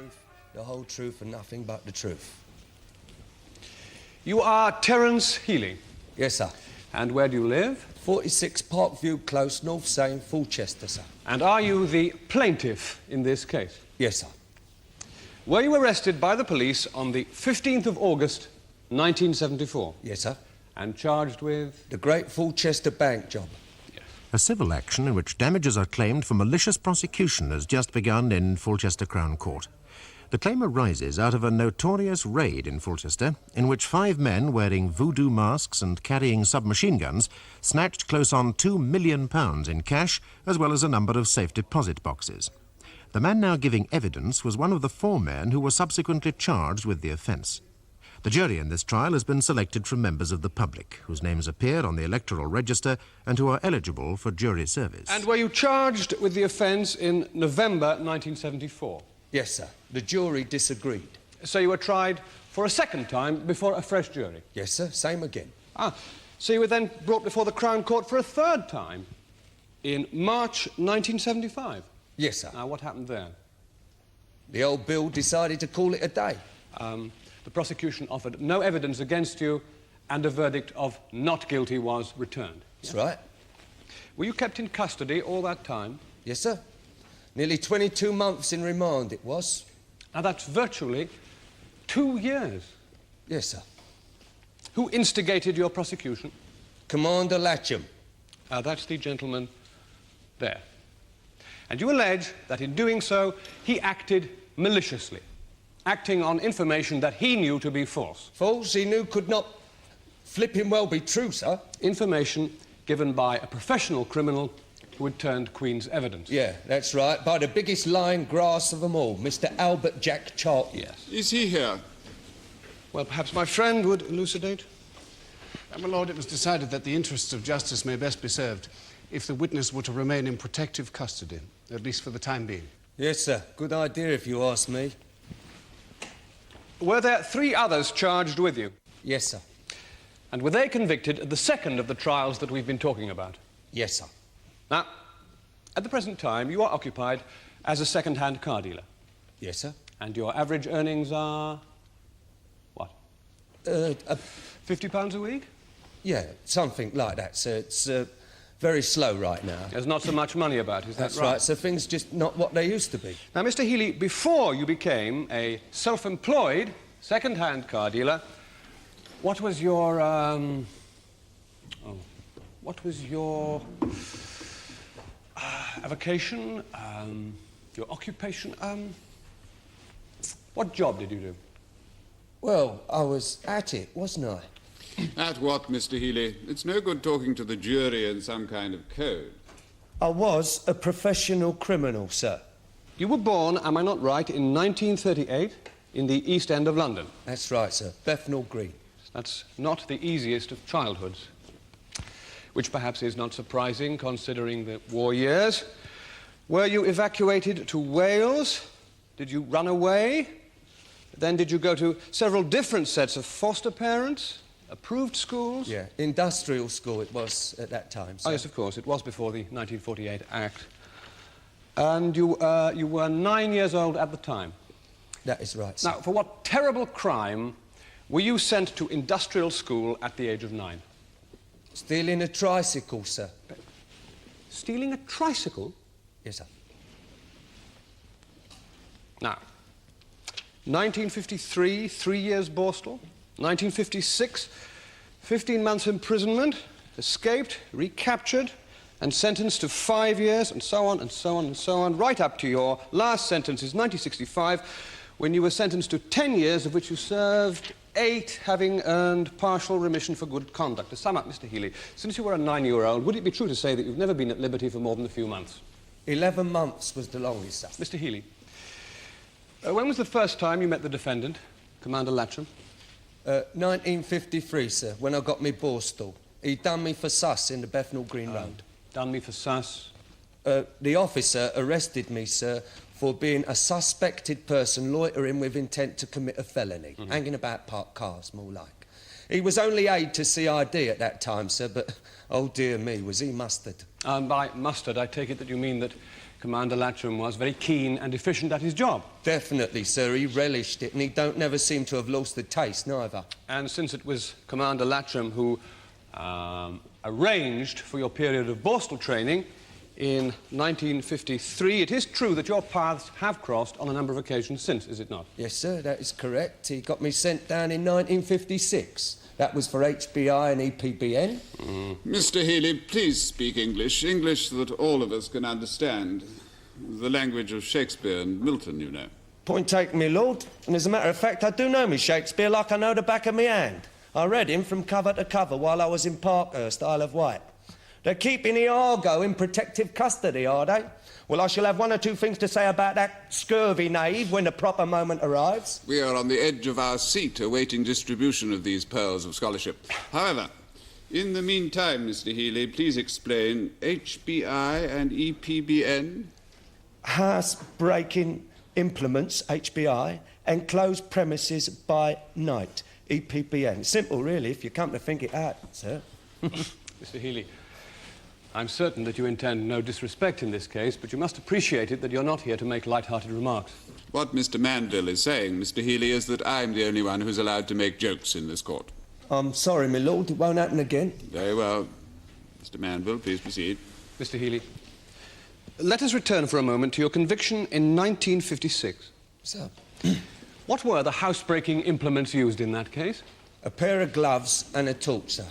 truth, the whole truth, and nothing but the truth. You are Terence Healey? Yes, sir. And where do you live? 46 Parkview Close, North Saint, Fulchester, sir. And are you the plaintiff in this case? Yes, sir. Were you arrested by the police on the 15th of August, 1974? Yes, sir. And charged with? The Great Fulchester Bank job. Yes. A civil action in which damages are claimed for malicious prosecution has just begun in Fulchester Crown Court. The claim arises out of a notorious raid in Fulchester in which 5 men wearing voodoo masks and carrying submachine guns snatched close on £2 million in cash as well as a number of safe deposit boxes. The man now giving evidence was one of the 4 men who were subsequently charged with the offence. The jury in this trial has been selected from members of the public whose names appear on the electoral register and who are eligible for jury service. And were you charged with the offence in November 1974? Yes, sir. The jury disagreed. So you were tried for a second time before a fresh jury? Yes, sir. Same again. Ah, so you were then brought before the Crown Court for a third time in March 1975? Yes, sir. Now, what happened there? The old Bill decided to call it a day. The prosecution offered no evidence against you and a verdict of not guilty was returned. That's right. Were you kept in custody all that time? Yes, sir. Nearly 22 months in remand it was. Now, that's virtually 2 years. Yes, sir. Who instigated your prosecution? Commander Latcham. That's the gentleman there. And you allege that in doing so, he acted maliciously, acting on information that he knew to be false. False he knew could not flipping well be true, sir. Information given by a professional criminal who had turned Queen's evidence. Yeah, that's right. By the biggest lying grass of them all, Mr. Albert Charlton. Yes. Is he here? Well, perhaps my friend would elucidate. My lord, it was decided that the interests of justice may best be served if the witness were to remain in protective custody, at least for the time being. Yes, sir. Good idea, if you ask me. Were there 3 others charged with you? Yes, sir. And were they convicted at the second of the trials that we've been talking about? Yes, sir. Now, at the present time, you are occupied as a second-hand car dealer. Yes, sir. And your average earnings are... what? £50 a week? Yeah, something like that, sir. It's very slow right now. There's not so much money about, is that right? That's right, so things just not what they used to be. Now, Mr. Healey, before you became a self-employed second-hand car dealer, what was your, what was your avocation, your occupation, what job did you do? Well, I was at it, wasn't I? At what, Mr. Healey? It's no good talking to the jury in some kind of code. I was a professional criminal, sir. You were born, am I not right, in 1938 in the East End of London? That's right, sir. Bethnal Green. That's not the easiest of childhoods, which perhaps is not surprising considering the war years. Were you evacuated to Wales? Did you run away? Then did you go to several different sets of foster parents? Approved schools? Yeah, industrial school it was at that time, sir. Oh, yes, of course. It was before the 1948 Act. And you were 9 years old at the time? That is right, sir. Now, for what terrible crime were you sent to industrial school at the age of 9? Stealing a tricycle, sir. Stealing a tricycle? Yes, sir. Now, 1953, 3 years Borstal. 1956, 15 months imprisonment, escaped, recaptured, and sentenced to 5 years, and so on, and so on, and so on, right up to your last sentence is 1965, when you were sentenced to 10 years, of which you served 8, having earned partial remission for good conduct. To sum up, Mr. Healey, since you were a 9-year-old, would it be true to say that you've never been at liberty for more than a few months? 11 months was the longest, sir. Mr. Healey, when was the first time you met the defendant, Commander Latcham? 1953, sir, when I got me Borstal. He done me for sus in the Bethnal Green Road. Done me for sus? The officer arrested me, sir, for being a suspected person loitering with intent to commit a felony. Hanging about parked cars, more like. He was only aide to CID at that time, sir, but, oh dear me, was he mustard. By mustard, I take it that you mean that Commander Latcham was very keen and efficient at his job. Definitely, sir. He relished it, and he don't never seem to have lost the taste, neither. And since it was Commander Latcham who arranged for your period of Borstal training in 1953, it is true that your paths have crossed on a number of occasions since, is it not? Yes, sir, that is correct. He got me sent down in 1956. That was for HBI and EPBN. Mr. Healey, please speak English. English that all of us can understand. The language of Shakespeare and Milton, you know. Point taken, me lord. And as a matter of fact, I do know me Shakespeare like I know the back of me hand. I read him from cover to cover while I was in Parkhurst, Isle of Wight. They're keeping Iago in protective custody, are they? Well, I shall have one or two things to say about that scurvy knave when the proper moment arrives. We are on the edge of our seat awaiting distribution of these pearls of scholarship. However, in the meantime, Mr. Healey, please explain HBI and EPBN. House-breaking implements, HBI, and closed premises by night, EPBN. Simple, really, if you come to think it out, sir. Mr. Healey, I'm certain that you intend no disrespect in this case, but you must appreciate it that you're not here to make light-hearted remarks. What Mr. Manville is saying, Mr. Healey, is that I'm the only one who's allowed to make jokes in this court. I'm sorry, my lord, it won't happen again. Very well. Mr. Manville, please proceed. Mr. Healey, let us return for a moment to your conviction in 1956. Sir? What were the house-breaking implements used in that case? A pair of gloves and a torch, sir.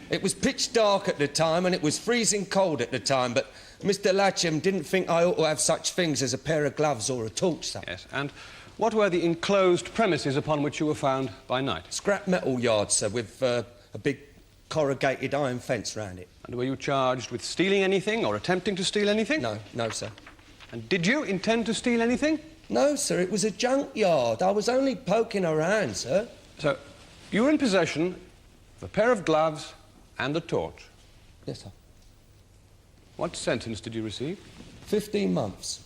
It was pitch dark at the time and it was freezing cold at the time, but Mr. Latcham didn't think I ought to have such things as a pair of gloves or a torch, sir. Yes, and what were the enclosed premises upon which you were found by night? Scrap metal yard, sir, with a big corrugated iron fence round it. And were you charged with stealing anything or attempting to steal anything? No, sir. And did you intend to steal anything? No, sir, it was a junkyard. I was only poking around, sir. So, you were in possession of a pair of gloves and a torch? Yes, sir. What sentence did you receive? 15 months.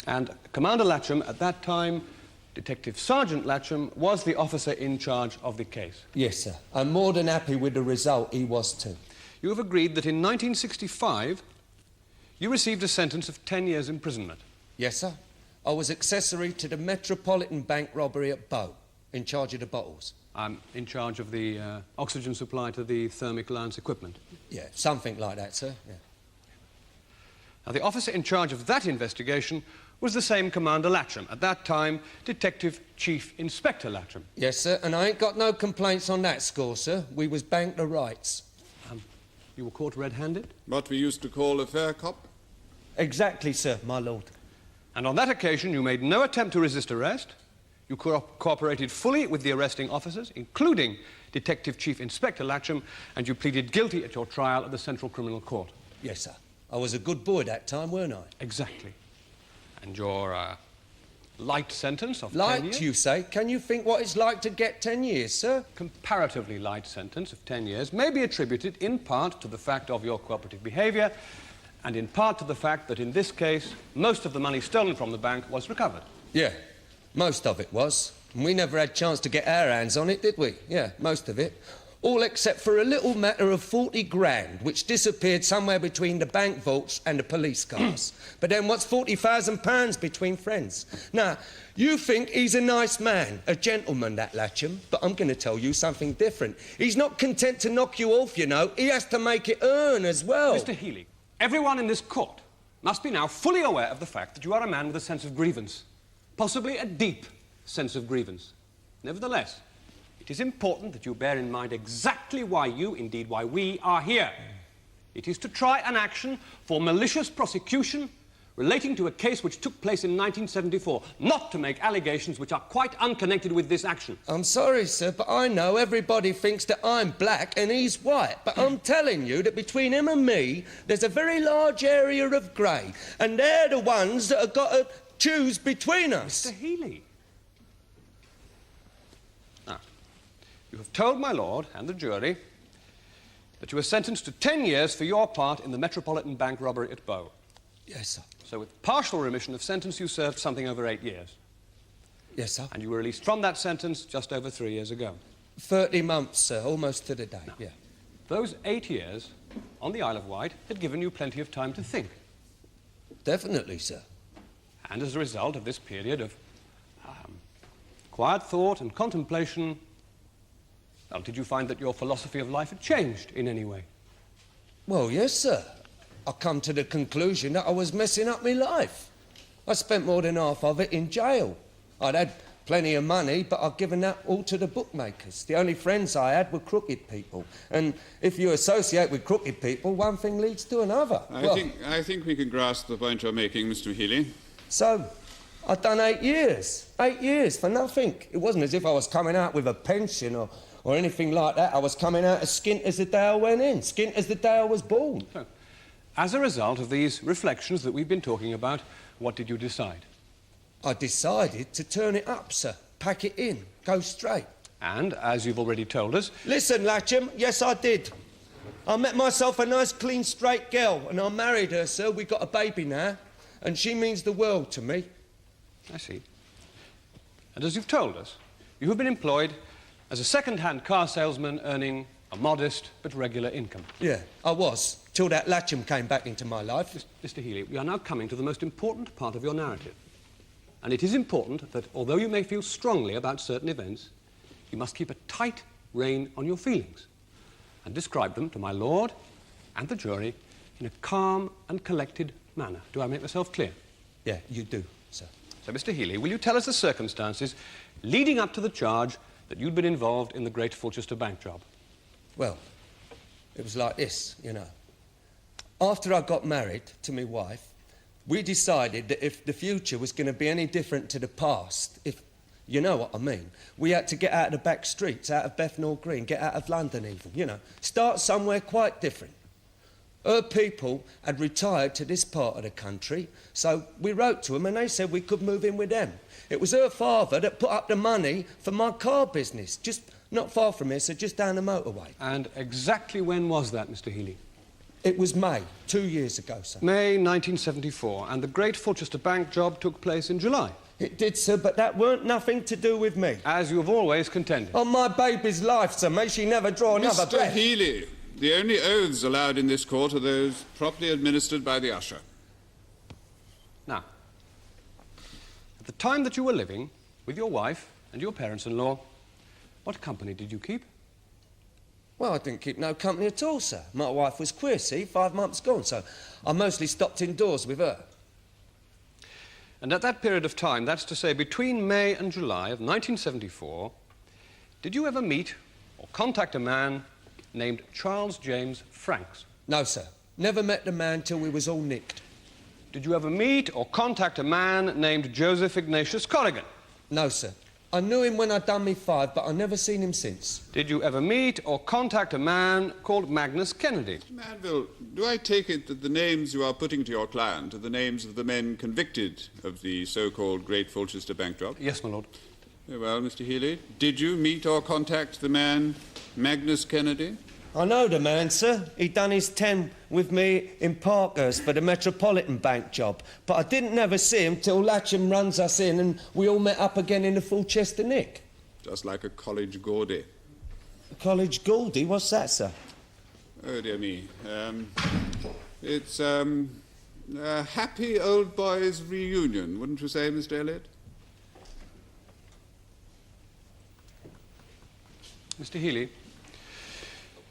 And Commander Latcham, at that time, Detective Sergeant Latcham, was the officer in charge of the case? Yes, sir. I'm more than happy with the result. He was too. You have agreed that in 1965, you received a sentence of 10 years imprisonment? Yes, sir. I was accessory to the Metropolitan Bank robbery at Bow, in charge of the bottles. I'm in charge of the oxygen supply to the thermic lance equipment. Yeah, something like that, sir. Yeah. Now, the officer in charge of that investigation was the same Commander Latcham, at that time, Detective Chief Inspector Latcham. Yes, sir, and I ain't got no complaints on that score, sir. We was banked to rights. You were caught red-handed? What we used to call a fair cop? Exactly, sir, my lord. And on that occasion, you made no attempt to resist arrest. You cooperated fully with the arresting officers, including Detective Chief Inspector Latcham, and you pleaded guilty at your trial at the Central Criminal Court. Yes, sir. I was a good boy that time, weren't I? Exactly. And your light sentence of 10 Light, years? you say? Can you think what it's like to get 10 years, sir? Comparatively light sentence of 10 years may be attributed in part to the fact of your cooperative behaviour and in part to the fact that in this case, most of the money stolen from the bank was recovered. Yeah. Most of it was. And we never had a chance to get our hands on it, did we? Yeah, most of it. All except for a little matter of 40 grand, which disappeared somewhere between the bank vaults and the police cars. But then what's £40,000 between friends? Now, you think he's a nice man, a gentleman, that Latcham, but I'm going to tell you something different. He's not content to knock you off, you know. He has to make it earn as well. Mr. Healey, everyone in this court must be now fully aware of the fact that you are a man with a sense of grievance. Possibly a deep sense of grievance. Nevertheless, it is important that you bear in mind exactly why you, indeed why we, are here. It is to try an action for malicious prosecution relating to a case which took place in 1974, not to make allegations which are quite unconnected with this action. I'm sorry, sir, but I know everybody thinks that I'm black and he's white, but I'm telling you that between him and me, there's a very large area of grey, and they're the ones that have got to choose between us. Mr. Healey. Now, you have told my lord and the jury that you were sentenced to 10 years for your part in the Metropolitan Bank robbery at Bow. Yes, sir. So with partial remission of sentence, you served something over 8 years. Yes, sir. And you were released from that sentence just over 3 years ago. 30 months, sir, almost to the day, Now, yeah. Those 8 years on the Isle of Wight had given you plenty of time to think. Definitely, sir. And as a result of this period of quiet thought and contemplation, well, did you find that your philosophy of life had changed in any way? Well, yes, sir. I come to the conclusion that I was messing up my life. I spent more than half of it in jail. I'd had plenty of money, but I'd given that all to the bookmakers. The only friends I had were crooked people. And if you associate with crooked people, one thing leads to another. I think we can grasp the point you're making, Mr. Healey. So, I'd done 8 years. 8 years for nothing. It wasn't as if I was coming out with a pension or anything like that. I was coming out as skint as the day I went in, skint as the day I was born. So, as a result of these reflections that we've been talking about, what did you decide? I decided to turn it up, sir. Pack it in. Go straight. And, as you've already told us... Listen, Latcham, yes, I did. I met myself a nice, clean, straight girl, and I married her, sir. We got a baby now, and she means the world to me. I see. And as you've told us, you have been employed as a second-hand car salesman earning a modest but regular income. Yeah, I was, till that Latcham came back into my life. Mr. Healey, we are now coming to the most important part of your narrative. And it is important that, although you may feel strongly about certain events, you must keep a tight rein on your feelings and describe them to my lord and the jury in a calm and collected manner. Do I make myself clear? Yeah, you do, sir. So, Mr. Healey, will you tell us the circumstances leading up to the charge that you'd been involved in the Great Fulchester Bank job? Well, it was like this, you know. After I got married to my wife, we decided that if the future was going to be any different to the past, if you know what I mean, we had to get out of the back streets, out of Bethnal Green, get out of London even, you know, start somewhere quite different. Her people had retired to this part of the country, so we wrote to them and they said we could move in with them. It was her father that put up the money for my car business, just not far from here, so just down the motorway. And exactly when was that, Mr. Healey? It was May, 2 years ago, sir. May 1974, and the Great Fulchester Bank job took place in July. It did, sir, but that weren't nothing to do with me. As you have always contended. On my baby's life, sir, may she never draw another breath. Mr. Healey, the only oaths allowed in this court are those properly administered by the usher. Now, at the time that you were living with your wife and your parents-in-law, what company did you keep? Well, I didn't keep no company at all, sir. My wife was queer, see, 5 months gone, so I mostly stopped indoors with her. And at that period of time, that's to say between May and July of 1974, did you ever meet or contact a man named Charles James Franks? No, sir. Never met the man till we was all nicked. Did you ever meet or contact a man named Joseph Ignatius Corrigan? No, sir. I knew him when I'd done me 5, but I've never seen him since. Did you ever meet or contact a man called Magnus Kennedy? Mr. Manville, do I take it that the names you are putting to your client are the names of the men convicted of the so-called Great Fulchester Bank job? Yes, my lord. Very well, Mr. Healey. Did you meet or contact the man Magnus Kennedy? I know the man, sir. He done his 10 with me in Parkhurst for the Metropolitan Bank job. But I didn't never see him till Latcham runs us in and we all met up again in the Fulchester Nick. Just like a college Geordie. College Goldie? What's that, sir? Oh, dear me. It's a happy old boys reunion, wouldn't you say, Mr. Elliot? Mr. Healey,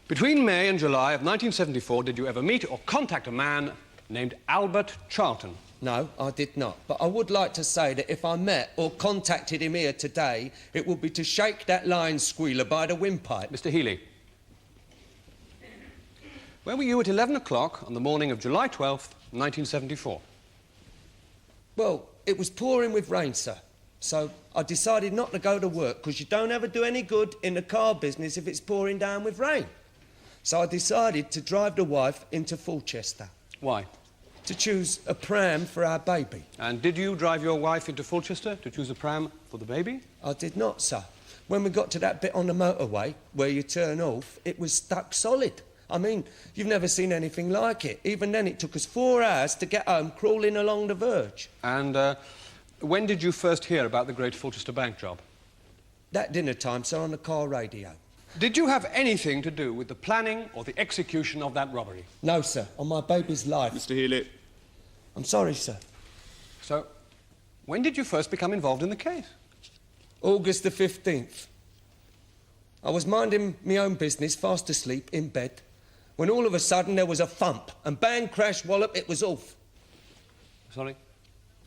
between May and July of 1974, did you ever meet or contact a man named Albert Charlton? No, I did not. But I would like to say that if I met or contacted him here today, it would be to shake that lion squealer by the windpipe. Mr. Healey, where were you at 11 o'clock on the morning of July 12th, 1974? Well, it was pouring with rain, sir. So I decided not to go to work because you don't ever do any good in the car business if it's pouring down with rain. So I decided to drive the wife into Fulchester. Why? To choose a pram for our baby. And did you drive your wife into Fulchester to choose a pram for the baby? I did not, sir. When we got to that bit on the motorway where you turn off, it was stuck solid. I mean, you've never seen anything like it. Even then, it took us 4 hours to get home crawling along the verge. And when did you first hear about the Great Fulchester Bank job? That dinner time, sir, on the car radio. Did you have anything to do with the planning or the execution of that robbery? No, sir, on my baby's life. Mr. Healey, I'm sorry, sir. So, when did you first become involved in the case? August the 15th. I was minding my own business, fast asleep, in bed, when all of a sudden there was a thump, and bang, crash, wallop, it was off. Sorry?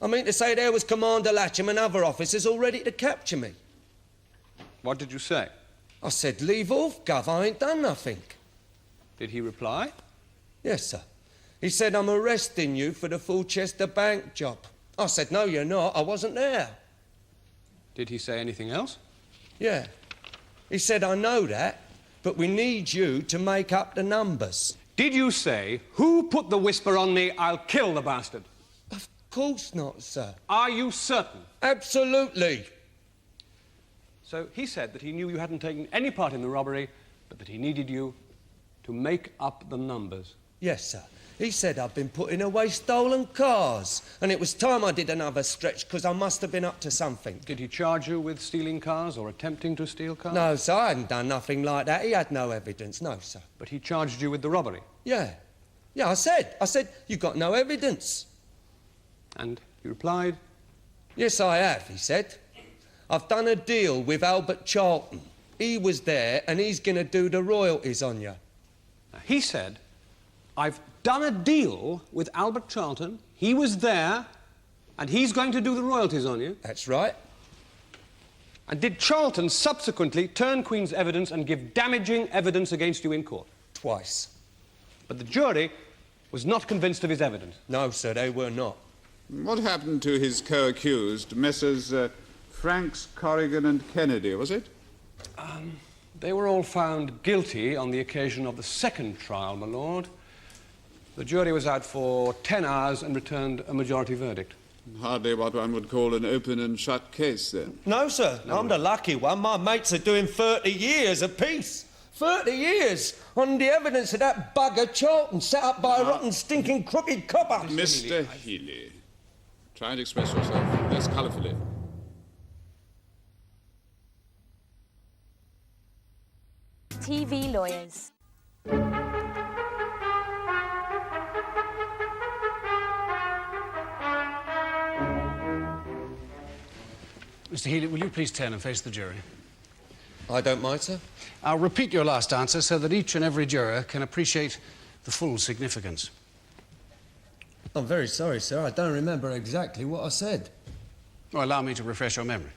I mean to say there was Commander Latcham and other officers all ready to capture me. What did you say? I said, leave off, Gov, I ain't done nothing. Did he reply? Yes, sir. He said, I'm arresting you for the Fulchester bank job. I said, no, you're not, I wasn't there. Did he say anything else? Yeah. He said, I know that, but we need you to make up the numbers. Did you say, who put the whisper on me, I'll kill the bastard? Of course not, sir. Are you certain? Absolutely. So he said that he knew you hadn't taken any part in the robbery, but that he needed you to make up the numbers. Yes, sir. He said I'd been putting away stolen cars, and it was time I did another stretch, because I must have been up to something. Did he charge you with stealing cars or attempting to steal cars? No, sir, I hadn't done nothing like that. He had no evidence, no, sir. But he charged you with the robbery? Yeah. Yeah, I said, you got no evidence. And he replied? Yes, I have, he said. I've done a deal with Albert Charlton. He was there, and he's going to do the royalties on you. Now, he said, I've done a deal with Albert Charlton. He was there, and he's going to do the royalties on you. That's right. And did Charlton subsequently turn Queen's evidence and give damaging evidence against you in court? Twice. But the jury was not convinced of his evidence. No, sir, they were not. What happened to his co-accused, Messrs. Franks, Corrigan and Kennedy, was it? They were all found guilty on the occasion of the second trial, my lord. The jury was out for 10 hours and returned a majority verdict. Hardly what one would call an open and shut case, then. No, sir. I'm the lucky one. My mates are doing 30 years apiece. 30 years on the evidence of that bugger Charlton set up by a rotten, stinking, crooked copper. Mr. Healey, try and express yourself less colourfully. TV lawyers. Mr. Healey, will you please turn and face the jury? I don't mind, sir. I'll repeat your last answer so that each and every juror can appreciate the full significance. I'm very sorry, sir. I don't remember exactly what I said. Well, allow me to refresh your memory.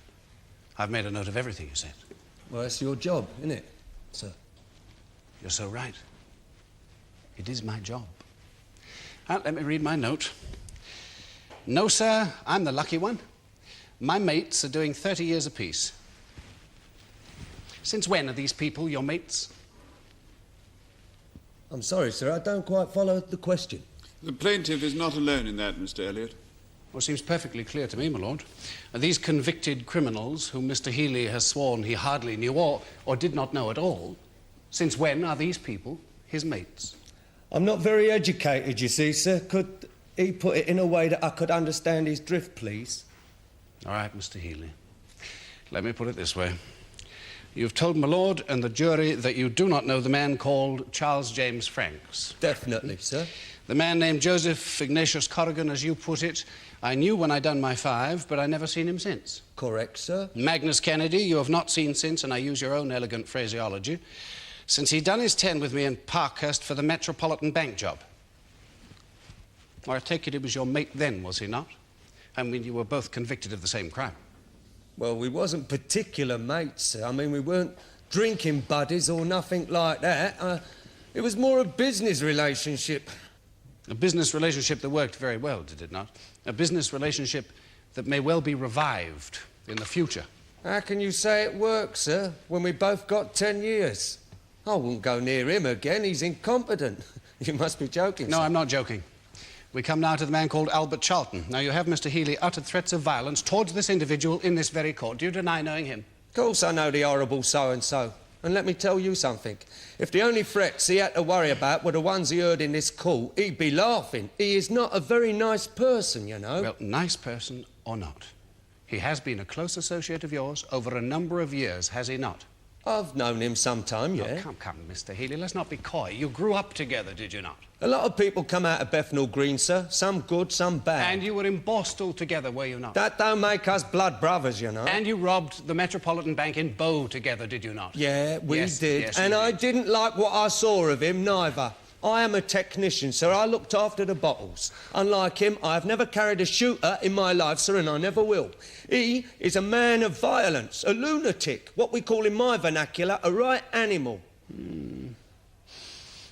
I've made a note of everything you said. Well, that's your job, isn't it, sir? You're so right. It is my job. Now, let me read my note. No, sir, I'm the lucky one. My mates are doing 30 years apiece. Since when are these people your mates? I'm sorry, sir. I don't quite follow the question. The plaintiff is not alone in that, Mr. Elliot. Well, it seems perfectly clear to me, my lord. These convicted criminals whom Mr. Healey has sworn he hardly knew or did not know at all, since when are these people his mates? I'm not very educated, you see, sir. Could he put it in a way that I could understand his drift, please? All right, Mr. Healey. Let me put it this way. You've told my lord and the jury that you do not know the man called Charles James Franks. Definitely, sir. The man named Joseph Ignatius Corrigan, as you put it, I knew when I done my 5, but I never seen him since. Correct, sir. Magnus Kennedy, you have not seen since, and I use your own elegant phraseology, since he done his 10 with me in Parkhurst for the Metropolitan Bank job. Or I take it he was your mate then, was he not? I mean, you were both convicted of the same crime. Well, we wasn't particular mates, sir. I mean, we weren't drinking buddies or nothing like that. It was more a business relationship. A business relationship that worked very well, did it not? A business relationship that may well be revived in the future. How can you say it works, sir, when we both got 10 years? I wouldn't go near him again. He's incompetent. You must be joking, No, sir. I'm not joking. We come now to the man called Albert Charlton. Now, you have, Mr. Healey, uttered threats of violence towards this individual in this very court. Do you deny knowing him? Of course I know the horrible so-and-so. And let me tell you something. If the only threats he had to worry about were the ones he heard in this court, he'd be laughing. He is not a very nice person, you know. Well, nice person or not, he has been a close associate of yours over a number of years, has he not? I've known him some time, yeah. Oh, come, Mr. Healey, let's not be coy. You grew up together, did you not? A lot of people come out of Bethnal Green, sir. Some good, some bad. And you were in Borstal together, were you not? That don't make us blood brothers, you know. And you robbed the Metropolitan Bank in Bow together, did you not? Yeah, we did. Yes, and I did. didn't like what I saw of him, neither. I am a technician, sir. I looked after the bottles. Unlike him, I have never carried a shooter in my life, sir, and I never will. He is a man of violence, a lunatic, what we call in my vernacular, a right animal.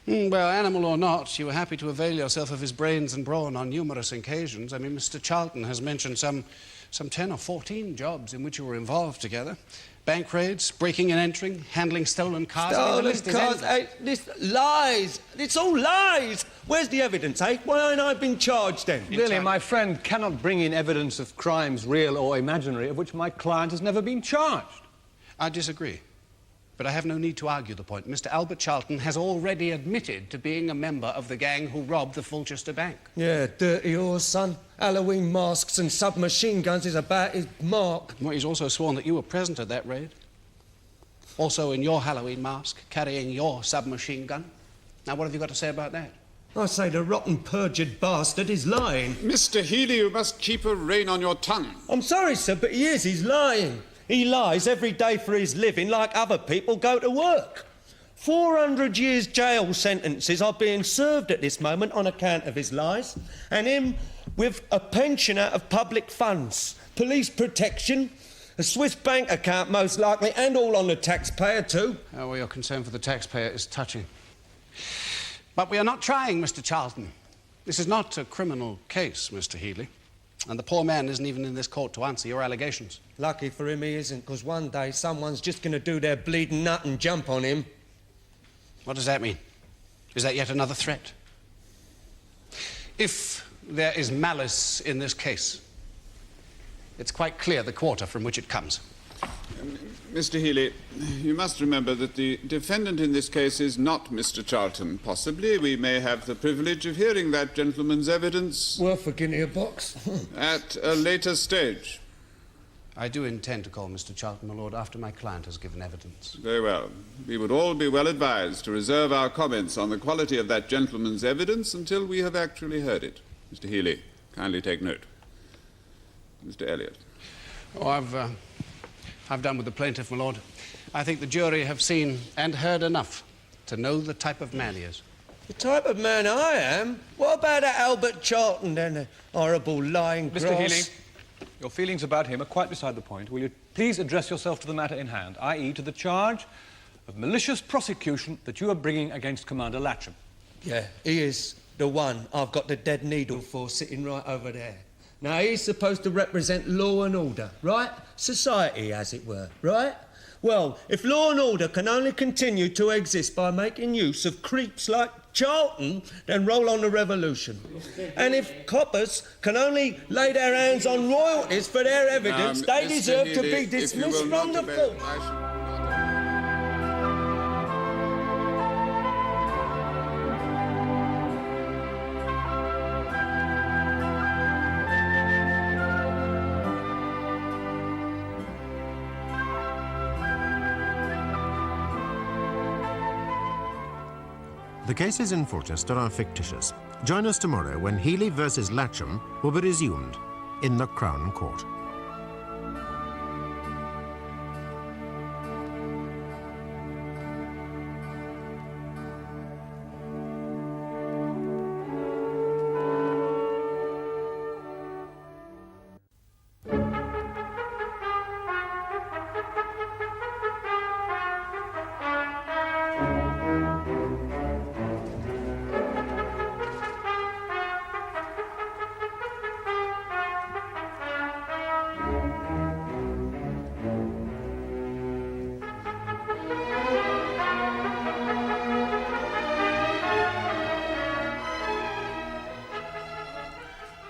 Well, animal or not, you were happy to avail yourself of his brains and brawn on numerous occasions. I mean, Mr. Charlton has mentioned some 10 or 14 jobs in which you were involved together. Bank raids, breaking and entering, handling stolen cars. Stolen cars? Hey, this lies. It's all lies. Where's the evidence, eh? Why ain't I been charged then? Really, my friend cannot bring in evidence of crimes, real or imaginary, of which my client has never been charged. I disagree. But I have no need to argue the point. Mr. Albert Charlton has already admitted to being a member of the gang who robbed the Fulchester Bank. Yeah, dirty horse, son. Halloween masks and submachine guns is about his mark. Well, he's also sworn that you were present at that raid. Also in your Halloween mask, carrying your submachine gun. Now, what have you got to say about that? I say the rotten, perjured bastard is lying. Mr. Healey, you must keep a rein on your tongue. I'm sorry, sir, but he is. He's lying. He lies every day for his living like other people go to work. 400 years jail sentences are being served at this moment on account of his lies, and him with a pension out of public funds, police protection, a Swiss bank account most likely, and all on the taxpayer too. Oh, well, your concern for the taxpayer is touching. But we are not trying, Mr. Charlton. This is not a criminal case, Mr. Healey. And the poor man isn't even in this court to answer your allegations. Lucky for him he isn't, because one day someone's just going to do their bleeding nut and jump on him. What does that mean? Is that yet another threat? If there is malice in this case, it's quite clear the quarter from which it comes. Mr. Healey, you must remember that the defendant in this case is not Mr. Charlton. Possibly we may have the privilege of hearing that gentleman's evidence... Worth a guinea a box. ...at a later stage. I do intend to call Mr. Charlton, my lord, after my client has given evidence. Very well. We would all be well advised to reserve our comments on the quality of that gentleman's evidence until we have actually heard it. Mr. Healey, kindly take note. Mr. Elliot. Oh, I've done with the plaintiff, my lord. I think the jury have seen and heard enough to know the type of man he is. The type of man I am? What about that Albert Charlton, then? A horrible lying grass? Mr. Healey, your feelings about him are quite beside the point. Will you please address yourself to the matter in hand, i.e. to the charge of malicious prosecution that you are bringing against Commander Latcham? Yeah, he is the one I've got the dead needle for sitting right over there. Now, he's supposed to represent law and order, right? Society, as it were, right? Well, if law and order can only continue to exist by making use of creeps like Charlton, then roll on the revolution. And if coppers can only lay their hands on royalties for their evidence, they deserve to be dismissed from the force. The cases in Fulchester are fictitious. Join us tomorrow when Healey versus Latcham will be resumed in the Crown Court.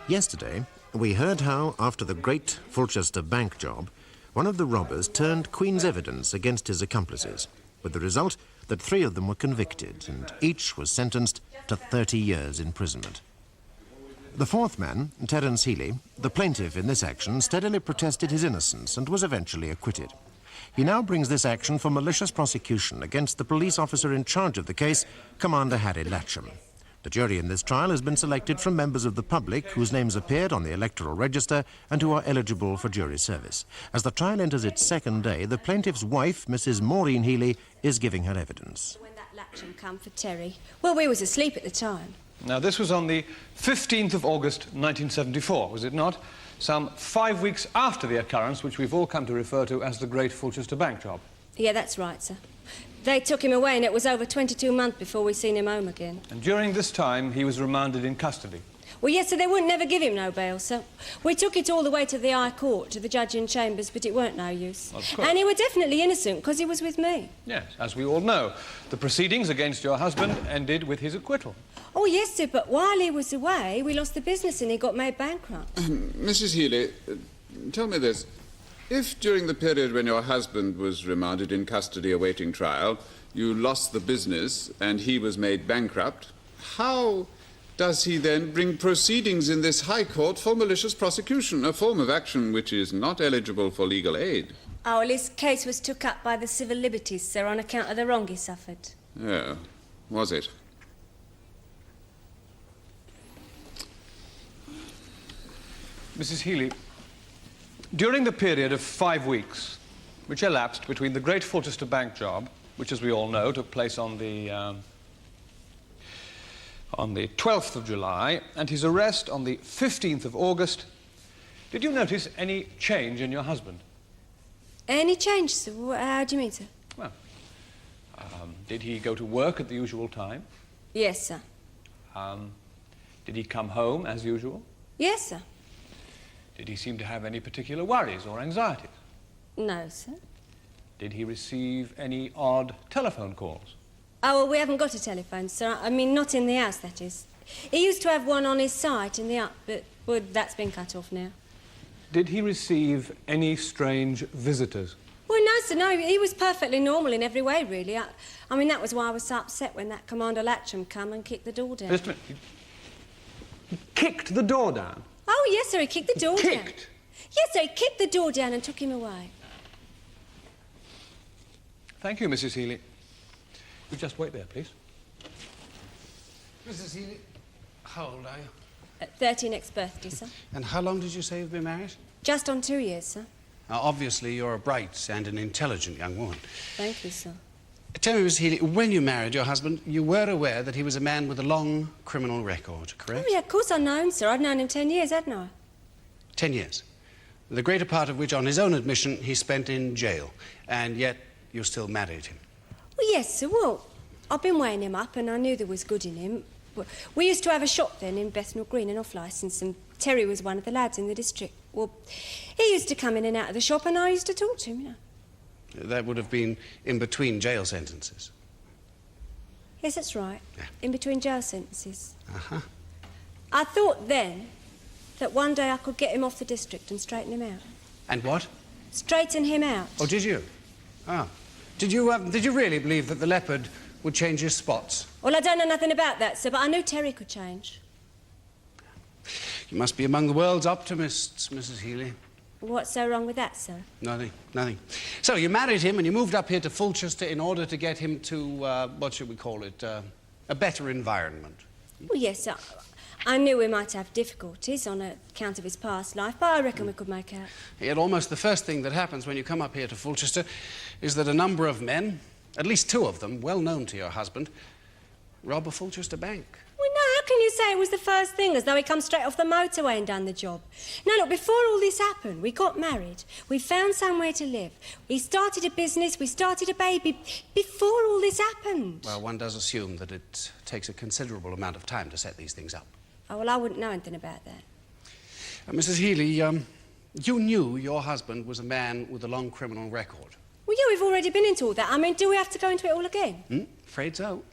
Yesterday, we heard how, after the great Fulchester bank job, one of the robbers turned Queen's evidence against his accomplices, with the result that 3 of them were convicted, and each was sentenced to 30 years imprisonment. The 4th man, Terence Healey, the plaintiff in this action, steadily protested his innocence and was eventually acquitted. He now brings this action for malicious prosecution against the police officer in charge of the case, Commander Harry Latcham. The jury in this trial has been selected from members of the public whose names appeared on the electoral register and who are eligible for jury service. As the trial enters its second day, the plaintiff's wife, Mrs. Maureen Healey, is giving her evidence. When that Latcham come for Terry, well, we was asleep at the time. Now, this was on the 15th of August, 1974, was it not? Some 5 weeks after the occurrence, which we've all come to refer to as the Great Fulchester Bank job. Yeah, that's right, sir. They took him away and it was over 22 months before we seen him home again. And during this time, he was remanded in custody. Well, yes, sir, they wouldn't never give him no bail, sir. We took it all the way to the High Court, to the judge in chambers, but it weren't no use. Of course. And he were definitely innocent, because he was with me. Yes, as we all know, the proceedings against your husband ended with his acquittal. Oh, yes, sir, but while he was away, we lost the business and he got made bankrupt. Mrs. Healey, tell me this. If during the period when your husband was remanded in custody awaiting trial, you lost the business and he was made bankrupt, how does he then bring proceedings in this High Court for malicious prosecution, a form of action which is not eligible for legal aid? Oh, well, his case was took up by the civil liberties, sir, on account of the wrong he suffered. Oh, was it? Mrs. Healey, during the period of 5 weeks which elapsed between the Great Fulchester Bank job, which, as we all know, took place on the 12th of July, and his arrest on the 15th of August, did you notice any change in your husband? Any change, sir? How do you mean, sir? Well, did he go to work at the usual time? Yes, sir. Did he come home as usual? Yes, sir. Did he seem to have any particular worries or anxieties? No, sir. Did he receive any odd telephone calls? Oh, well, we haven't got a telephone, sir. I mean, not in the house, that is. He used to have one on his site in the up, but well, that's been cut off now. Did he receive any strange visitors? Well, no, sir, no. He was perfectly normal in every way, really. I mean, that was why I was so upset when that Commander Latcham come and kicked the door down. Just a minute. He kicked the door down? Oh, yes, sir, he kicked the door down. Kicked? Yes, sir, he kicked the door down and took him away. Thank you, Mrs. Healey. You just wait there, please. Mrs. Healey, how old are you? 30 next birthday, sir. And how long did you say you've been married? Just on 2 years, sir. Now, obviously, you're a bright and an intelligent young woman. Thank you, sir. Tell me, Mrs. Healey, when you married your husband, you were aware that he was a man with a long criminal record, correct? Oh, yeah, of course I've known him, sir. I've known him 10 years, hadn't I? 10 years. The greater part of which, on his own admission, he spent in jail. And yet, you still married him. Well, yes, sir. Well, I've been weighing him up and I knew there was good in him. We used to have a shop then in Bethnal Green, an off-licence, and Terry was one of the lads in the district. Well, he used to come in and out of the shop and I used to talk to him, you know. That would have been in between jail sentences. Yes, that's right. Yeah. In between jail sentences. Uh-huh. I thought then that one day I could get him off the district and straighten him out. And what? Straighten him out. Oh, did you? Ah. Did you really believe that the leopard would change his spots? Well, I don't know nothing about that, sir, but I knew Terry could change. You must be among the world's optimists, Mrs. Healey. What's so wrong with that, sir? Nothing, nothing. So you married him and you moved up here to Fulchester in order to get him to, what should we call it, a better environment. Well, yes, sir. I knew we might have difficulties on account of his past life, but I reckon we could make out. Yet almost the first thing that happens when you come up here to Fulchester is that a number of men, at least 2 of them, well known to your husband, rob a Fulchester bank. Well, no, how can you say it was the first thing, as though he come straight off the motorway and done the job? No, look, before all this happened, we got married, we found somewhere to live, we started a business, we started a baby, before all this happened. Well, one does assume that it takes a considerable amount of time to set these things up. Oh, well, I wouldn't know anything about that. Mrs. Healey, you knew your husband was a man with a long criminal record. Well, yeah, we've already been into all that. I mean, do we have to go into it all again? Afraid so.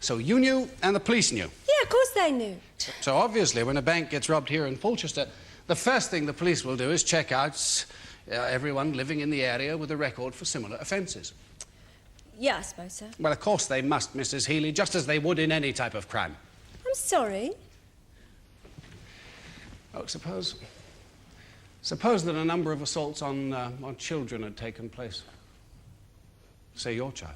So you knew and the police knew? Yeah, of course they knew. So obviously, when a bank gets robbed here in Fulchester, the first thing the police will do is check out everyone living in the area with a record for similar offences. Yeah, I suppose so. Well, of course they must, Mrs. Healey, just as they would in any type of crime. I'm sorry. Oh, suppose that a number of assaults on children had taken place. say your child.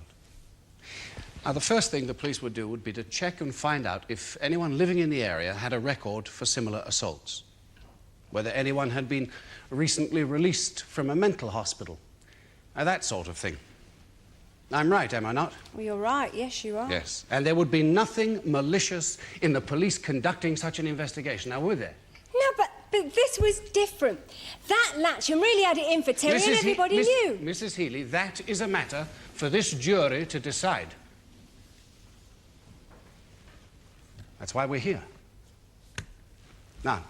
Now, the first thing the police would do would be to check and find out if anyone living in the area had a record for similar assaults, whether anyone had been recently released from a mental hospital, that sort of thing. I'm right, am I not? Well, you're right. Yes, you are. Yes. And there would be nothing malicious in the police conducting such an investigation, now would there? No, but this was different. That Latcham really had it in for Terry, and everybody knew. Mrs. Healey, that is a matter for this jury to decide. That's why we're here. Now,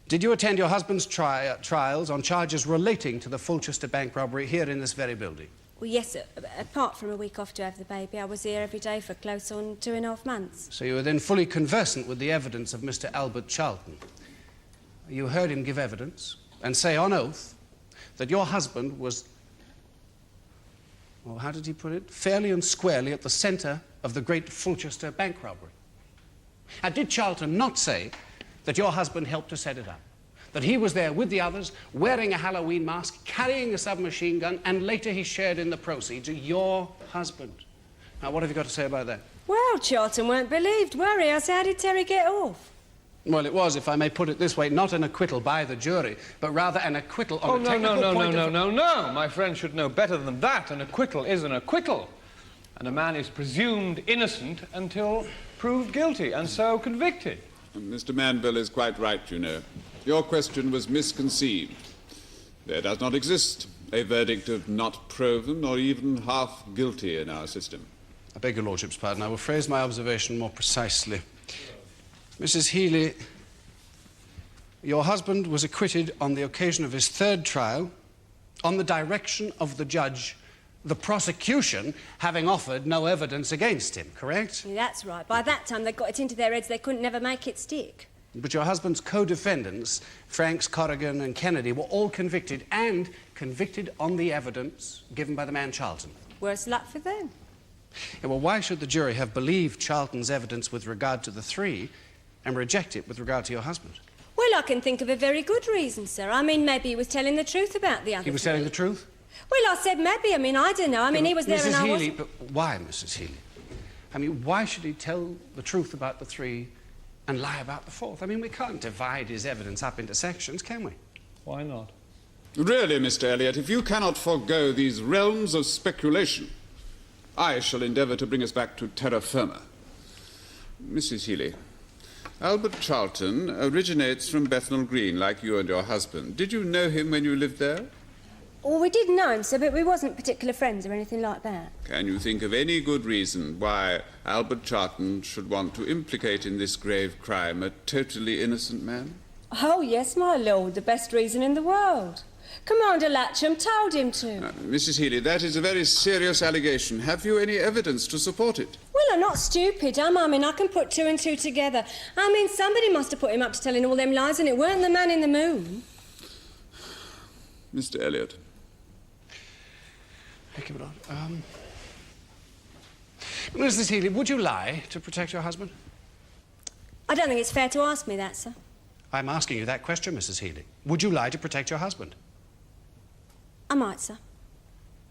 did you attend your husband's trials on charges relating to the Fulchester Bank robbery here in this very building? Well, yes, sir. Apart from a week off to have the baby, I was here every day for close on 2.5 months. So you were then fully conversant with the evidence of Mr. Albert Charlton. You heard him give evidence and say on oath that your husband was, well, how did he put it? Fairly and squarely at the centre of the great Fulchester Bank robbery. Now, did Charlton not say that your husband helped to set it up? That he was there with the others, wearing a Halloween mask, carrying a submachine gun, and later he shared in the proceeds? Your husband. Now, what have you got to say about that? Well, Charlton weren't believed, were he? I said, how did Terry get off? Well, it was, if I may put it this way, not an acquittal by the jury, but rather an acquittal on a technical point of... No. My friend should know better than that. An acquittal is an acquittal. And a man is presumed innocent until proved guilty, and so convicted. Mr. Manville is quite right, you know. Your question was misconceived. There does not exist a verdict of not proven or even half guilty in our system. I beg your lordship's pardon. I will phrase my observation more precisely. Mrs. Healey, your husband was acquitted on the occasion of his third trial on the direction of the judge, the prosecution having offered no evidence against him, correct? Yeah, that's right. By that time, they'd got it into their heads they couldn't never make it stick. But your husband's co-defendants, Franks, Corrigan and Kennedy, were all convicted, and convicted on the evidence given by the man Charlton. Worse luck for them. Yeah, well, why should the jury have believed Charlton's evidence with regard to the three and reject it with regard to your husband? Well, I can think of a very good reason, sir. I mean, maybe he was telling the truth about the other He was three. telling the truth? Well, I said maybe. I mean, I don't know. I mean, he was there Mrs. and I Healey, wasn't. but why, Mrs. Healey? I mean, why should he tell the truth about the three and lie about the fourth? I mean, we can't divide his evidence up into sections, can we? Why not? Really, Mr. Elliot, if you cannot forego these realms of speculation, I shall endeavour to bring us back to terra firma. Mrs. Healey, Albert Charlton originates from Bethnal Green, like you and your husband. Did you know him when you lived there? Well, we did know him, sir, but we wasn't particular friends or anything like that. Can you think of any good reason why Albert Charlton should want to implicate in this grave crime a totally innocent man? Oh, yes, my lord, the best reason in the world. Commander Latcham told him to. Mrs. Healey, that is a very serious allegation. Have you any evidence to support it? Well, I'm not stupid, am I? I mean, I can put two and two together. I mean, somebody must have put him up to telling all them lies, and it weren't the man in the moon. Mr. Elliot. Thank you, my lord. Mrs. Healey, would you lie to protect your husband? I don't think it's fair to ask me that, sir. I'm asking you that question, Mrs. Healey. Would you lie to protect your husband? I might, sir.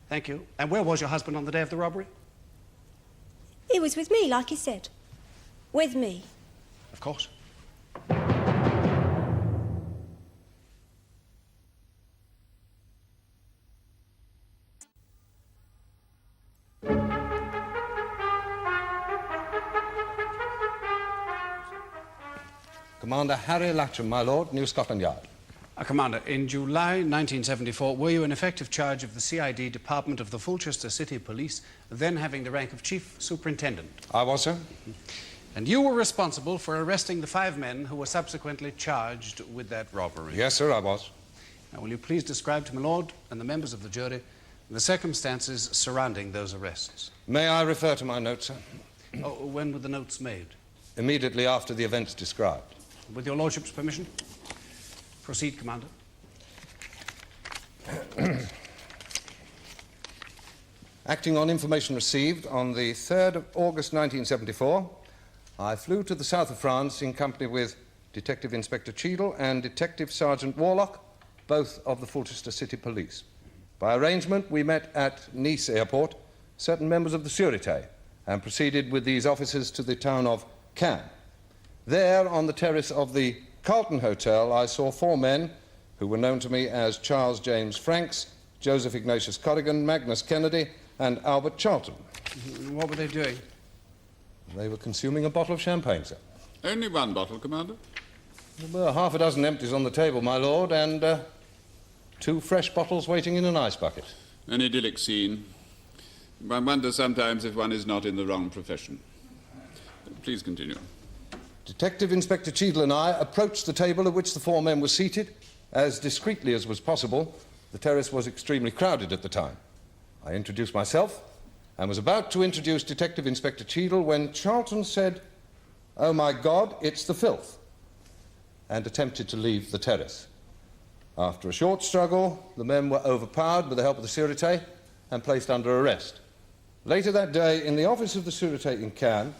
Thank you. And where was your husband on the day of the robbery? He was with me, like he said. With me. Of course. Commander Harry Latcham, my lord, New Scotland Yard. Commander, in July 1974, were you in effective charge of the CID Department of the Fulchester City Police, then having the rank of Chief Superintendent? I was, sir. And you were responsible for arresting the 5 men who were subsequently charged with that robbery? Yes, sir, I was. Now, will you please describe to my lord and the members of the jury the circumstances surrounding those arrests? May I refer to my notes, sir? Oh, when were the notes made? Immediately after the events described. With your lordship's permission? Proceed, Commander. Acting on information received on the 3rd of August 1974, I flew to the south of France in company with Detective Inspector Cheadle and Detective Sergeant Warlock, both of the Fulchester City Police. By arrangement, we met at Nice airport, certain members of the Sûreté, and proceeded with these officers to the town of Caen. There, on the terrace of the Carlton Hotel, I saw 4 men who were known to me as Charles James Franks, Joseph Ignatius Corrigan, Magnus Kennedy, and Albert Charlton. What were they doing? They were consuming a bottle of champagne, sir. Only one bottle, Commander? There were half a dozen empties on the table, my lord, and 2 fresh bottles waiting in an ice bucket. An idyllic scene. One wonders sometimes if one is not in the wrong profession. Please continue. Detective Inspector Cheadle and I approached the table at which the 4 men were seated as discreetly as was possible. The terrace was extremely crowded at the time. I introduced myself and was about to introduce Detective Inspector Cheadle when Charlton said, "Oh, my God, it's the filth," and attempted to leave the terrace. After a short struggle, the men were overpowered with the help of the Sûreté and placed under arrest. Later that day, in the office of the Sûreté in Caen,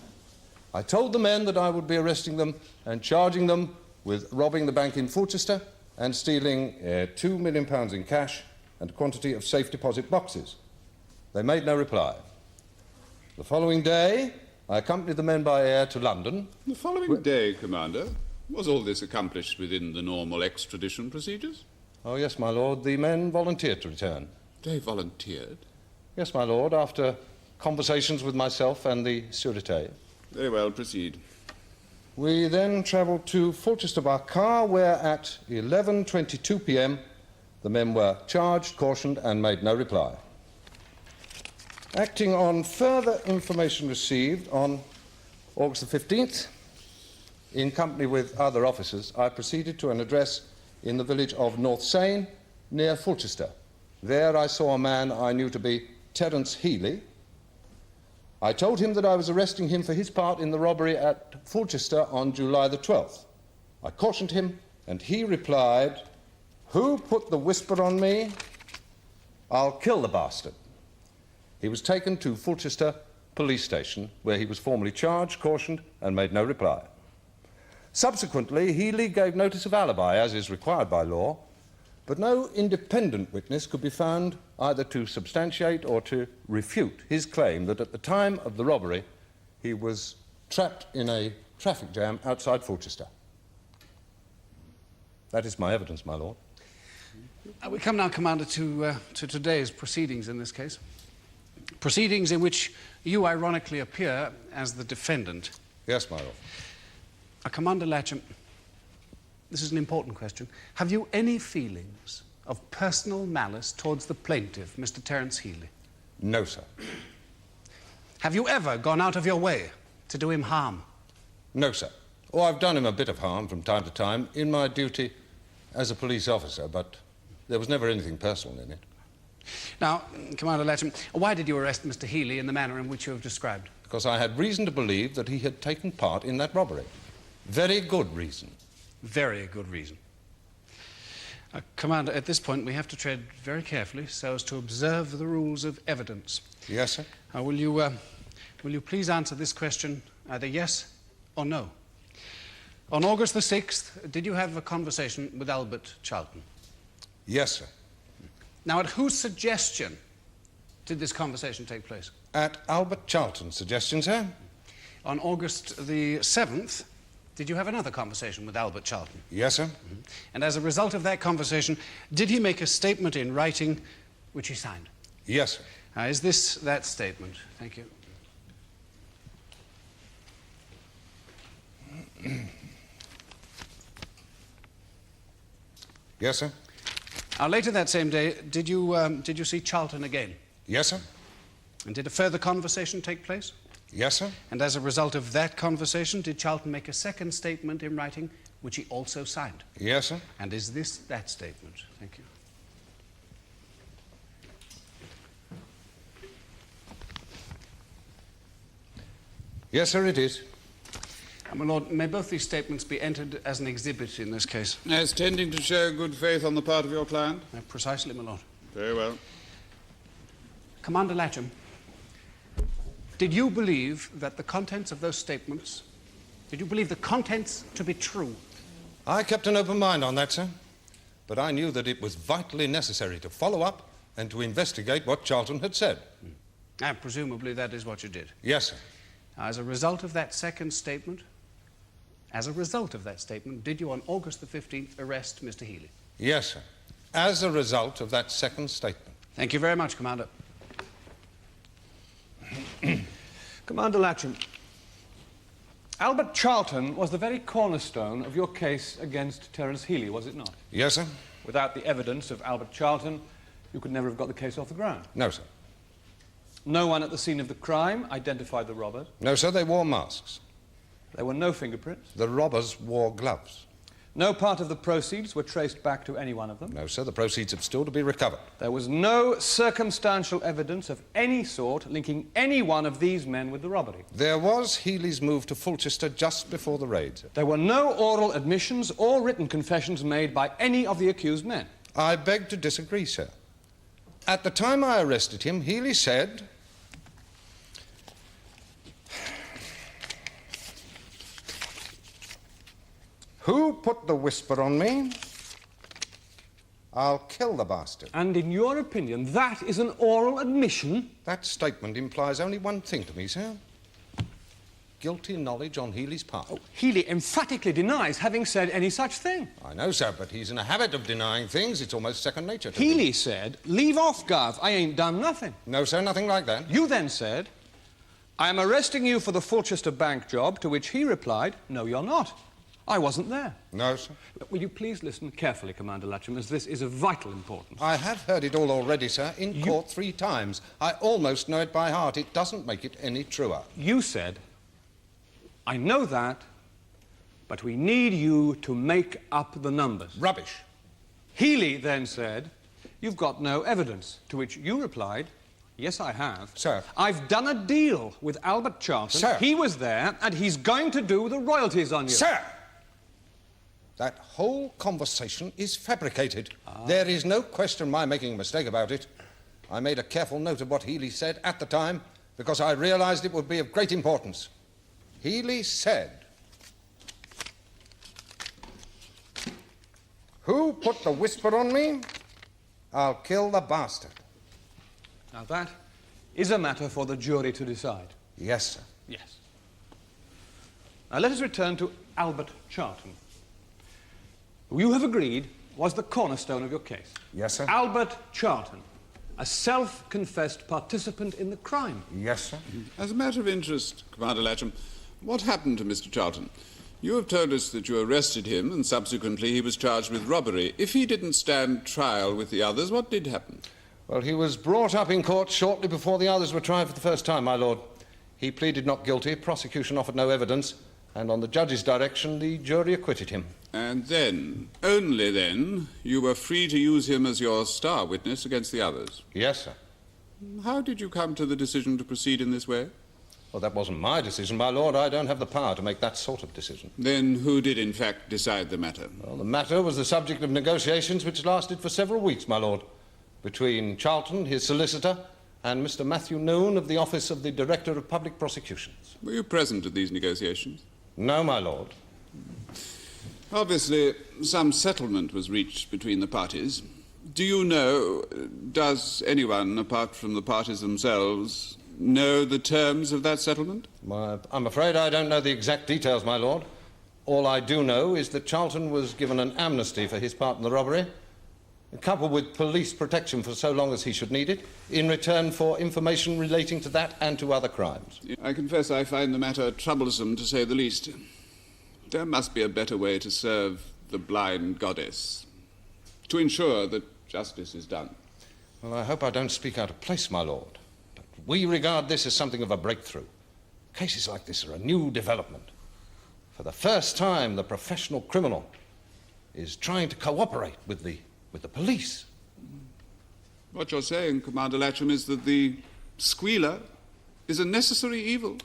I told the men that I would be arresting them and charging them with robbing the bank in Fulchester and stealing £2 million in cash and a quantity of safe deposit boxes. They made no reply. The following day, I accompanied the men by air to London. The following day, Commander? Was all this accomplished within the normal extradition procedures? Oh, yes, my lord. The men volunteered to return. They volunteered? Yes, my lord, after conversations with myself and the Sûreté. Very well, proceed. We then travelled to Fulchester by car, where at 11:22 p.m. the men were charged, cautioned, and made no reply. Acting on further information received on August the 15th, in company with other officers, I proceeded to an address in the village of North Sain, near Fulchester. There I saw a man I knew to be Terence Healey. I told him that I was arresting him for his part in the robbery at Fulchester on July the 12th. I cautioned him, and he replied, "Who put the whisper on me? I'll kill the bastard." He was taken to Fulchester police station, where he was formally charged, cautioned, and made no reply. Subsequently, Healey gave notice of alibi, as is required by law, but no independent witness could be found either to substantiate or to refute his claim that at the time of the robbery he was trapped in a traffic jam outside Fulchester. That is my evidence, my lord. We come now, Commander, to today's proceedings in this case. Proceedings in which you ironically appear as the defendant. Yes, my lord. Commander Latcham, this is an important question. Have you any feelings of personal malice towards the plaintiff, Mr. Terence Healey? No, sir. Have you ever gone out of your way to do him harm? No, sir. Oh, I've done him a bit of harm from time to time in my duty as a police officer, but there was never anything personal in it. Now, Commander Latcham, why did you arrest Mr. Healey in the manner in which you have described? Because I had reason to believe that he had taken part in that robbery. Very good reason. Very good reason. Commander, at this point we have to tread very carefully so as to observe the rules of evidence. Yes, sir. Will you please answer this question either yes or no? On August the 6th, did you have a conversation with Albert Charlton? Yes, sir. Now, at whose suggestion did this conversation take place? At Albert Charlton's suggestion, sir. On August the 7th, did you have another conversation with Albert Charlton? Yes, sir. And as a result of that conversation, did he make a statement in writing which he signed? Yes, sir. Is this that statement? Thank you. Yes, sir. Later that same day, did you see Charlton again? Yes, sir. And did a further conversation take place? Yes, sir. And as a result of that conversation, did Charlton make a second statement in writing, which he also signed? Yes, sir. And is this that statement? Thank you. Yes, sir, it is. My Lord, may both these statements be entered as an exhibit in this case? As tending to show good faith on the part of your client? Precisely, my Lord. Very well. Commander Latcham, did you believe that the contents of those statements, did you believe the contents to be true? I kept an open mind on that, sir. But I knew that it was vitally necessary to follow up and to investigate what Charlton had said. And presumably that is what you did. Yes, sir. As a result of that second statement, did you on August the 15th arrest Mr. Healey? Yes, sir. As a result of that second statement. Thank you very much, Commander. Commander Latcham, Albert Charlton was the very cornerstone of your case against Terence Healey, was it not? Yes, sir. Without the evidence of Albert Charlton, you could never have got the case off the ground. No, sir. No one at the scene of the crime identified the robbers. No, sir, they wore masks. There were no fingerprints. The robbers wore gloves. No part of the proceeds were traced back to any one of them. No, sir, the proceeds have still to be recovered. There was no circumstantial evidence of any sort linking any one of these men with the robbery. There was Healey's move to Fulchester just before the raid, sir. There were no oral admissions or written confessions made by any of the accused men. I beg to disagree, sir. At the time I arrested him, Healey said... "Who put the whisper on me? I'll kill the bastard." And in your opinion, that is an oral admission? That statement implies only one thing to me, sir. Guilty knowledge on Healey's part. Oh, Healey emphatically denies having said any such thing. I know, sir, but he's in a habit of denying things. It's almost second nature to him. Healey said, "Leave off, Gov, I ain't done nothing." No, sir, nothing like that. You then said, "I am arresting you for the Fulchester bank job," to which he replied, "No, you're not. I wasn't there." No, sir. Will you please listen carefully, Commander Latcham, as this is of vital importance. I have heard it all already, sir, in court 3 times. I almost know it by heart. It doesn't make it any truer. You said, "I know that, but we need you to make up the numbers." Rubbish. Healey then said, "You've got no evidence," to which you replied, "Yes, I have. Sir. I've done a deal with Albert Charlton. Sir. He was there, and he's going to do the royalties on you." Sir! That whole conversation is fabricated. There is no question of my making a mistake about it. I made a careful note of what Healey said at the time because I realized it would be of great importance. Healey said, "Who put the whisper on me? I'll kill the bastard." Now that is a matter for the jury to decide. Yes, sir. Yes. Now let us return to Albert Charlton, who you have agreed was the cornerstone of your case. Yes, sir. Albert Charlton, a self-confessed participant in the crime. Yes, sir. As a matter of interest, Commander Latcham, what happened to Mr. Charlton? You have told us that you arrested him and subsequently he was charged with robbery. If he didn't stand trial with the others, what did happen? Well, he was brought up in court shortly before the others were tried for the first time, my lord. He pleaded not guilty, prosecution offered no evidence, and on the judge's direction, the jury acquitted him. And then, only then, you were free to use him as your star witness against the others. Yes, sir. How did you come to the decision to proceed in this way? Well, that wasn't my decision, my lord. I don't have the power to make that sort of decision. Then who did, in fact, decide the matter? Well, the matter was the subject of negotiations which lasted for several weeks, my lord, between Charlton, his solicitor, and Mr. Matthew Noon of the Office of the Director of Public Prosecutions. Were you present at these negotiations? No, my lord. Obviously, some settlement was reached between the parties. Do you know, does anyone, apart from the parties themselves, know the terms of that settlement? I'm afraid I don't know the exact details, my lord. All I do know is that Charlton was given an amnesty for his part in the robbery, coupled with police protection for so long as he should need it, in return for information relating to that and to other crimes. I confess I find the matter troublesome, to say the least. There must be a better way to serve the blind goddess, to ensure that justice is done. Well, I hope I don't speak out of place, my lord, but we regard this as something of a breakthrough. Cases like this are a new development. For the first time, the professional criminal is trying to cooperate with the police. What you're saying, Commander Latcham, is that the squealer is a necessary evil.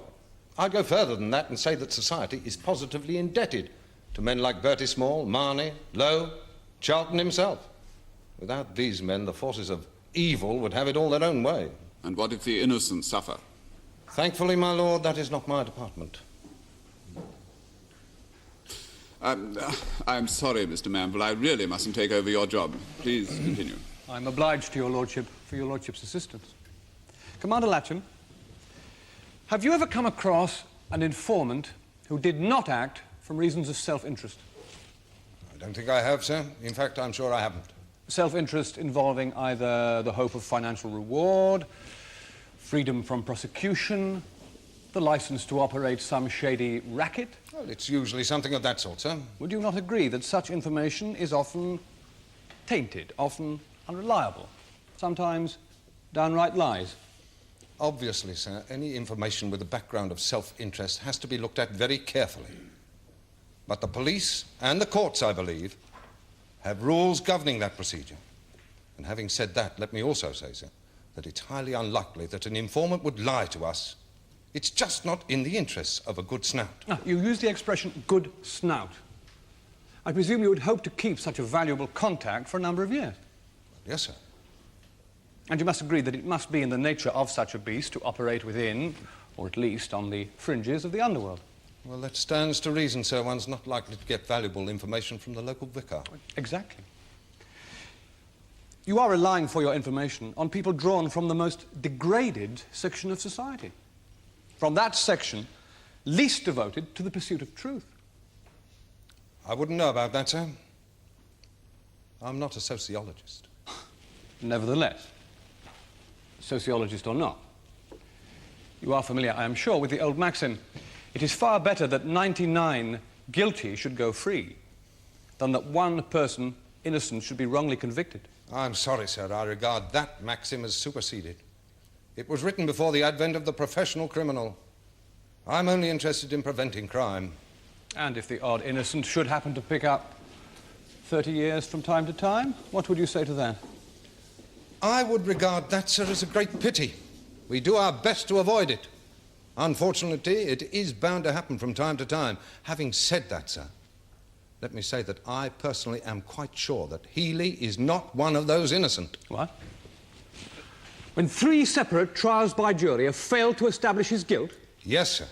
I'd go further than that and say that society is positively indebted to men like Bertie Small, Marney, Lowe, Charlton himself. Without these men, the forces of evil would have it all their own way. And what if the innocent suffer? Thankfully, my lord, that is not my department. I'm sorry, Mr. Manville. I really mustn't take over your job. Please continue. I'm obliged to your lordship for your lordship's assistance. Commander Latcham, have you ever come across an informant who did not act from reasons of self-interest? I don't think I have, sir. In fact, I'm sure I haven't. Self-interest involving either the hope of financial reward, freedom from prosecution, the license to operate some shady racket? Well, it's usually something of that sort, sir. Would you not agree that such information is often tainted, often unreliable, sometimes downright lies? Obviously, sir, any information with a background of self-interest has to be looked at very carefully. But the police and the courts, I believe, have rules governing that procedure. And having said that, let me also say, sir, that it's highly unlikely that an informant would lie to us. It's just not in the interests of a good snout. Ah, you use the expression good snout. I presume you would hope to keep such a valuable contact for a number of years. Yes, sir. And you must agree that it must be in the nature of such a beast to operate within, or at least on the fringes of the underworld. Well, that stands to reason, sir. One's not likely to get valuable information from the local vicar. Exactly. You are relying for your information on people drawn from the most degraded section of society. From that section least devoted to the pursuit of truth. I wouldn't know about that, sir. I'm not a sociologist. Nevertheless, sociologist or not, you are familiar, I am sure, with the old maxim, it is far better that 99 guilty should go free than that one person innocent should be wrongly convicted. I'm sorry, sir. I regard that maxim as superseded. It was written before the advent of the professional criminal. I'm only interested in preventing crime. And if the odd innocent should happen to pick up 30 years from time to time, what would you say to that? I would regard that, sir, as a great pity. We do our best to avoid it. Unfortunately, it is bound to happen from time to time. Having said that, sir, let me say that I personally am quite sure that Healey is not one of those innocent. What? When 3 separate trials by jury have failed to establish his guilt? Yes, sir.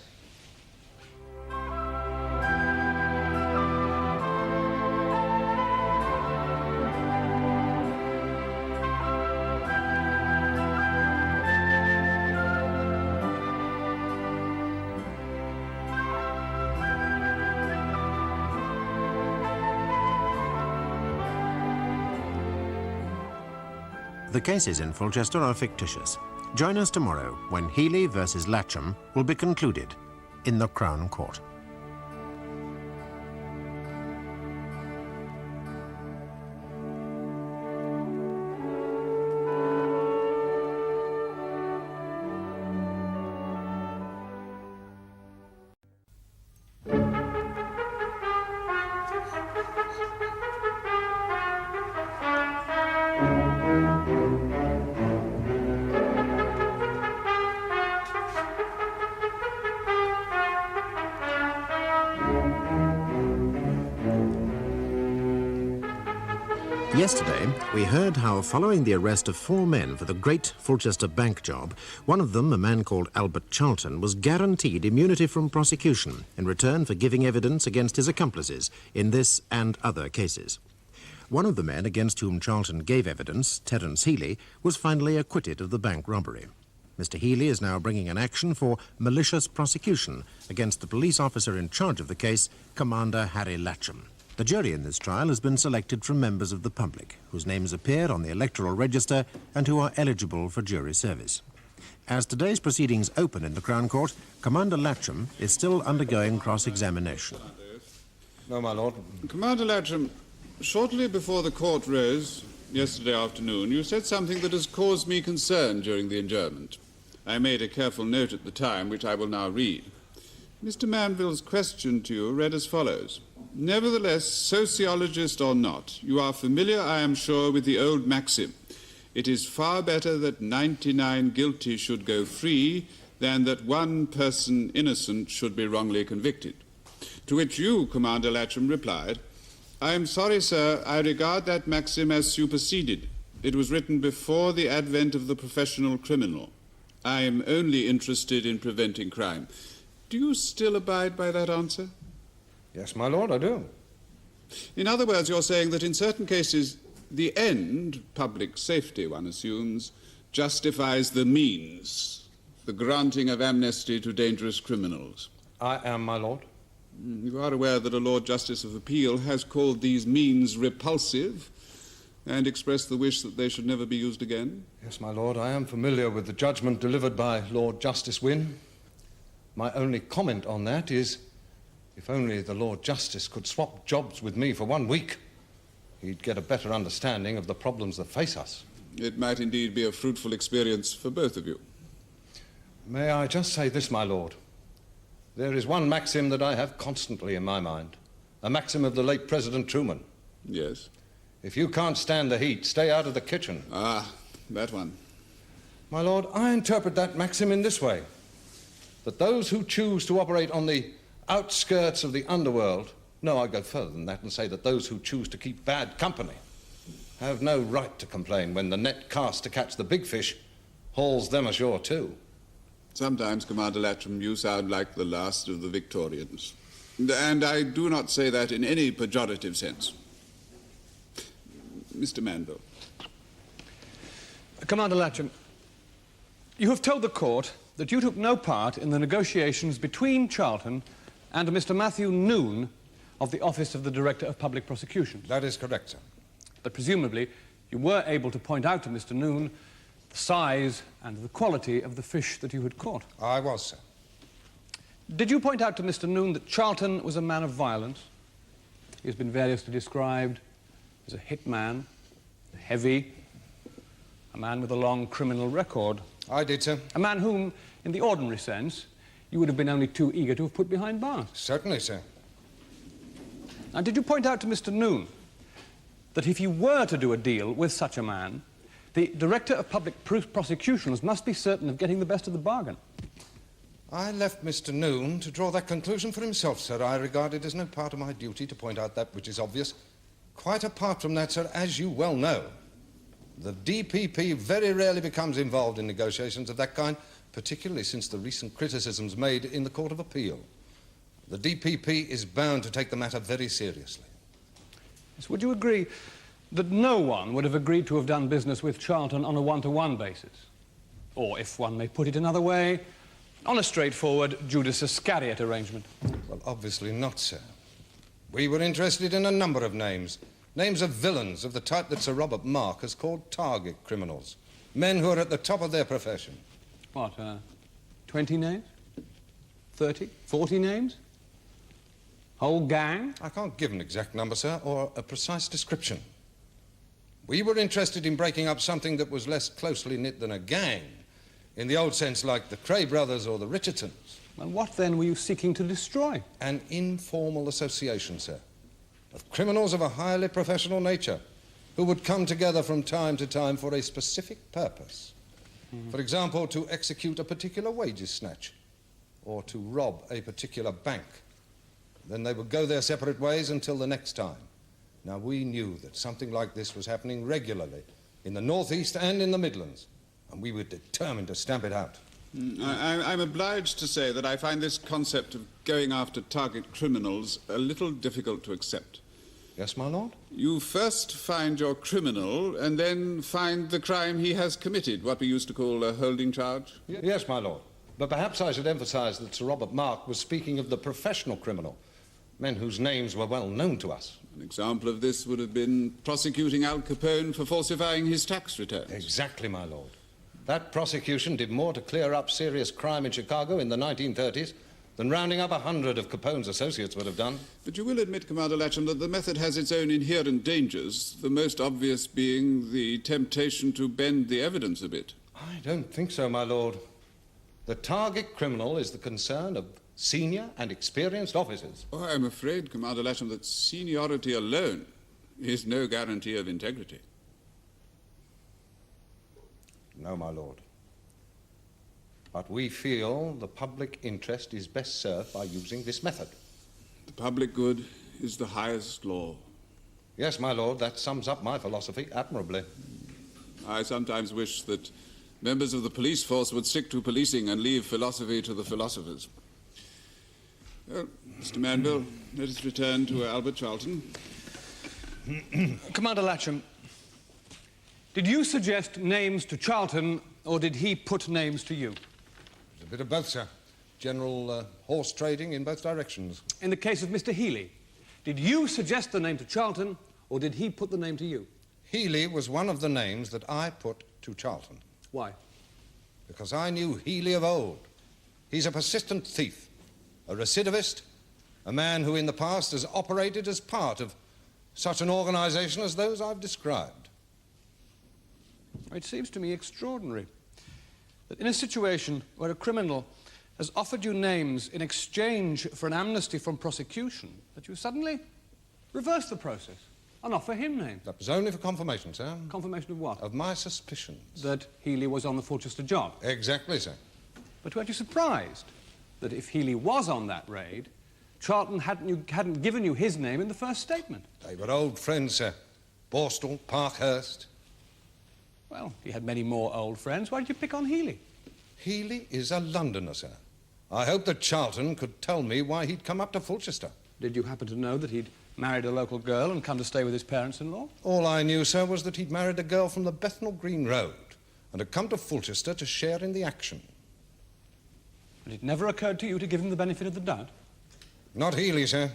The cases in Fulchester are fictitious. Join us tomorrow when Healey versus Latcham will be concluded in the Crown Court. Yesterday, we heard how, following the arrest of 4 men for the great Fulchester bank job, one of them, a man called Albert Charlton, was guaranteed immunity from prosecution in return for giving evidence against his accomplices in this and other cases. One of the men against whom Charlton gave evidence, Terence Healey, was finally acquitted of the bank robbery. Mr. Healey is now bringing an action for malicious prosecution against the police officer in charge of the case, Commander Harry Latcham. The jury in this trial has been selected from members of the public, whose names appear on the electoral register and who are eligible for jury service. As today's proceedings open in the Crown Court, Commander Latcham is still undergoing cross-examination. No, my lord. Commander Latcham, shortly before the court rose yesterday afternoon, you said something that has caused me concern during the adjournment. I made a careful note at the time, which I will now read. Mr. Manville's question to you read as follows. Nevertheless, sociologist or not, you are familiar, I am sure, with the old maxim. It is far better that 99 guilty should go free than that one person innocent should be wrongly convicted. To which you, Commander Latcham, replied, I am sorry, sir, I regard that maxim as superseded. It was written before the advent of the professional criminal. I am only interested in preventing crime. Do you still abide by that answer? Yes, my lord, I do. In other words, you're saying that in certain cases, The end, public safety, one assumes, justifies the means, the granting of amnesty to dangerous criminals. I am, my lord. You are aware that a Lord Justice of Appeal has called these means repulsive and expressed the wish that they should never be used again? Yes, my lord, I am familiar with the judgment delivered by Lord Justice Wynne. My only comment on that is, if only the Lord Justice could swap jobs with me for 1 week, he'd get a better understanding of the problems that face us. It might indeed be a fruitful experience for both of you. May I just say this, my lord? There is one maxim that I have constantly in my mind, a maxim of the late President Truman. Yes? If you can't stand the heat, stay out of the kitchen. Ah, that one. My lord, I interpret that maxim in this way, that those who choose to operate on the outskirts of the underworld, no, I go further than that and say that those who choose to keep bad company have no right to complain when the net cast to catch the big fish hauls them ashore too. Sometimes, Commander Latcham, you sound like the last of the Victorians. And I do not say that in any pejorative sense. Mr. Manville. Commander Latcham, you have told the court that you took no part in the negotiations between Charlton and Mr. Matthew Noon of the Office of the Director of Public Prosecutions. That is correct, sir. But presumably you were able to point out to Mr. Noon the size and the quality of the fish that you had caught. I was, sir. Did you point out to Mr. Noon that Charlton was a man of violence? He has been variously described as a hitman, heavy, a man with a long criminal record. I did, sir. A man whom, in the ordinary sense, you would have been only too eager to have put behind bars. Certainly, sir. Now, did you point out to Mr. Noon that if you were to do a deal with such a man, the Director of Public Prosecutions must be certain of getting the best of the bargain? I left Mr. Noon to draw that conclusion for himself, sir. I regard it as no part of my duty to point out that which is obvious. Quite apart from that, sir, as you well know, the DPP very rarely becomes involved in negotiations of that kind, particularly since the recent criticisms made in the Court of Appeal. The DPP is bound to take the matter very seriously. Yes, would you agree that no one would have agreed to have done business with Charlton on a one-to-one basis? Or, if one may put it another way, on a straightforward Judas Iscariot arrangement? Well, obviously not, sir. We were interested in a number of names. Names of villains of the type that Sir Robert Mark has called target criminals. Men who are at the top of their profession. What, 20 names? 30? 40 names? Whole gang? I can't give an exact number, sir, or a precise description. We were interested in breaking up something that was less closely knit than a gang, in the old sense like the Cray brothers or the Richardsons. And what then were you seeking to destroy? An informal association, sir, of criminals of a highly professional nature who would come together from time to time for a specific purpose. For example, to execute a particular wages snatch or to rob a particular bank. Then they would go their separate ways until the next time. Now, we knew that something like this was happening regularly in the Northeast and in the Midlands, and we were determined to stamp it out. I'm obliged to say that I find this concept of going after target criminals a little difficult to accept. Yes, my lord? You first find your criminal and then find the crime he has committed, what we used to call a holding charge. Yes, my lord. But perhaps I should emphasize that Sir Robert Mark was speaking of the professional criminal, men whose names were well known to us. An example of this would have been prosecuting Al Capone for falsifying his tax returns. Exactly, my lord. That prosecution did more to clear up serious crime in Chicago in the 1930s than rounding up 100 of Capone's associates would have done. But you will admit, Commander Latcham, that the method has its own inherent dangers, the most obvious being the temptation to bend the evidence a bit. I don't think so, my lord. The target criminal is the concern of senior and experienced officers. Oh, I'm afraid, Commander Latcham, that seniority alone is no guarantee of integrity. No, my lord. But we feel the public interest is best served by using this method. The public good is the highest law. Yes, my lord, that sums up my philosophy admirably. I sometimes wish that members of the police force would stick to policing and leave philosophy to the philosophers. Well, Mr. Manville, let us return to Albert Charlton. Commander Latcham, Did you suggest names to Charlton, or did he put names to you? It's a bit of both, sir. General horse trading in both directions. In the case of Mr. Healey, did you suggest the name to Charlton, or did he put the name to you? Healey was one of the names that I put to Charlton. Why? Because I knew Healey of old. He's a persistent thief, a recidivist, a man who in the past has operated as part of such an organisation as those I've described. It seems to me extraordinary that in a situation where a criminal has offered you names in exchange for an amnesty from prosecution, that you suddenly reverse the process and offer him names. That was only for confirmation, sir. Confirmation of what? Of my suspicions. That Healey was on the Fulchester job. Exactly, sir. But weren't you surprised that if Healey was on that raid, Charlton hadn't given you his name in the first statement? They were old friends, sir. Borstal, Parkhurst. Well, he had many more old friends. Why did you pick on Healey? Healey is a Londoner, sir. I hope that Charlton could tell me why he'd come up to Fulchester. Did you happen to know that he'd married a local girl and come to stay with his parents-in-law? All I knew, sir, was that he'd married a girl from the Bethnal Green Road and had come to Fulchester to share in the action. And it never occurred to you to give him the benefit of the doubt? Not Healey, sir.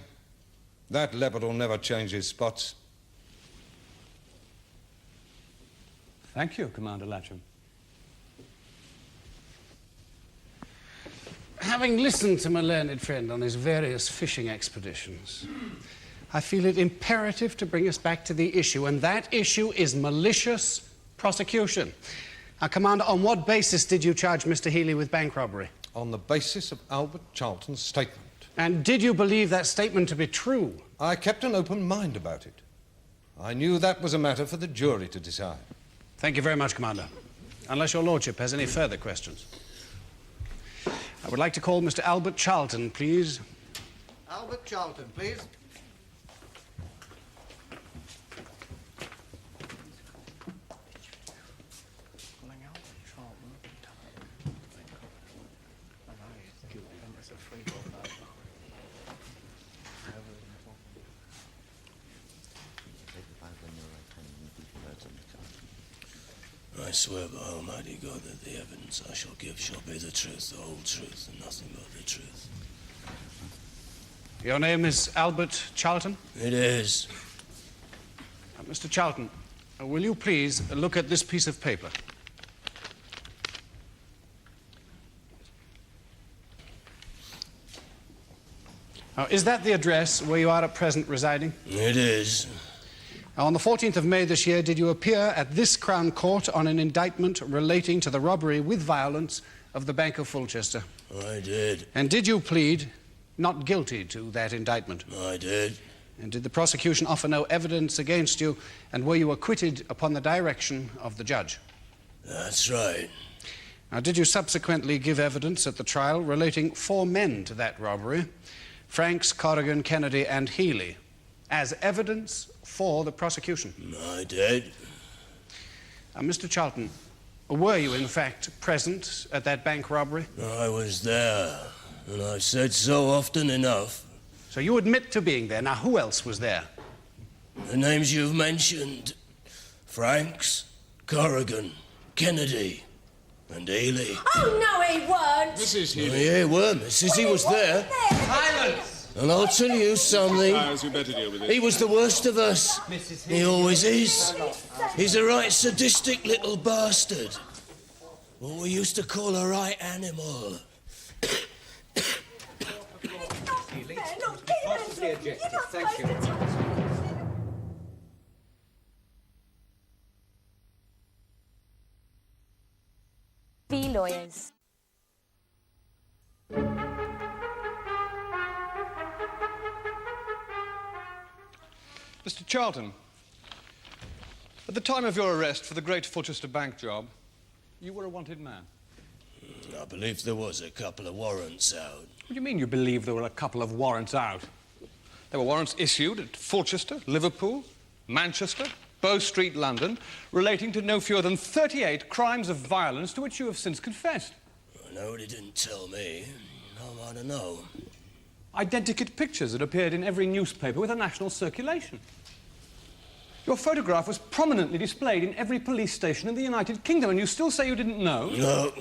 That leopard will never change his spots. Thank you, Commander Latcham. Having listened to my learned friend on his various fishing expeditions, I feel it imperative to bring us back to the issue, and that issue is malicious prosecution. Now, Commander, on what basis did you charge Mr. Healey with bank robbery? On the basis of Albert Charlton's statement. And did you believe that statement to be true? I kept an open mind about it. I knew that was a matter for the jury to decide. Thank you very much, Commander. Unless your lordship has any further questions. I would like to call Mr. Albert Charlton, please. Albert Charlton, please. I swear by Almighty God that the evidence I shall give shall be the truth, the whole truth, and nothing but the truth. Your name is Albert Charlton? It is. Mr. Charlton, will you please look at this piece of paper? Now, is that the address where you are at present residing? It is. Now, on the 14th of May this year, did you appear at this Crown Court on an indictment relating to the robbery with violence of the Bank of Fulchester? I did. And did you plead not guilty to that indictment? I did. And did the prosecution offer no evidence against you, and were you acquitted upon the direction of the judge? That's right. Now, did you subsequently give evidence at the trial relating 4 men to that robbery, Franks, Corrigan, Kennedy, and Healey, as evidence for the prosecution? I did. Mr. Charlton, were you in fact present at that bank robbery? I was there, and I've said so often enough. So you admit to being there. Now, who else was there? The names you've mentioned: Franks, Corrigan, Kennedy, and Healey. Oh, no, he weren't. Mrs. Healey. Oh, yeah, he were, missus. He was there. Silence! And I'll tell you something. Miles, you better deal with it. He was the worst of us. He always is. He's a right sadistic little bastard. What we used to call a right animal. Thank you. IMDb Lawyers. Mr. Charlton, at the time of your arrest for the great Fulchester bank job, you were a wanted man. I believe there was a couple of warrants out. What do you mean you believe there were a couple of warrants out? There were warrants issued at Fulchester, Liverpool, Manchester, Bow Street, London, relating to no fewer than 38 crimes of violence to which you have since confessed. I know he didn't tell me. How am I to know? Identikit pictures that appeared in every newspaper with a national circulation. Your photograph was prominently displayed in every police station in the United Kingdom, and you still say you didn't know? No.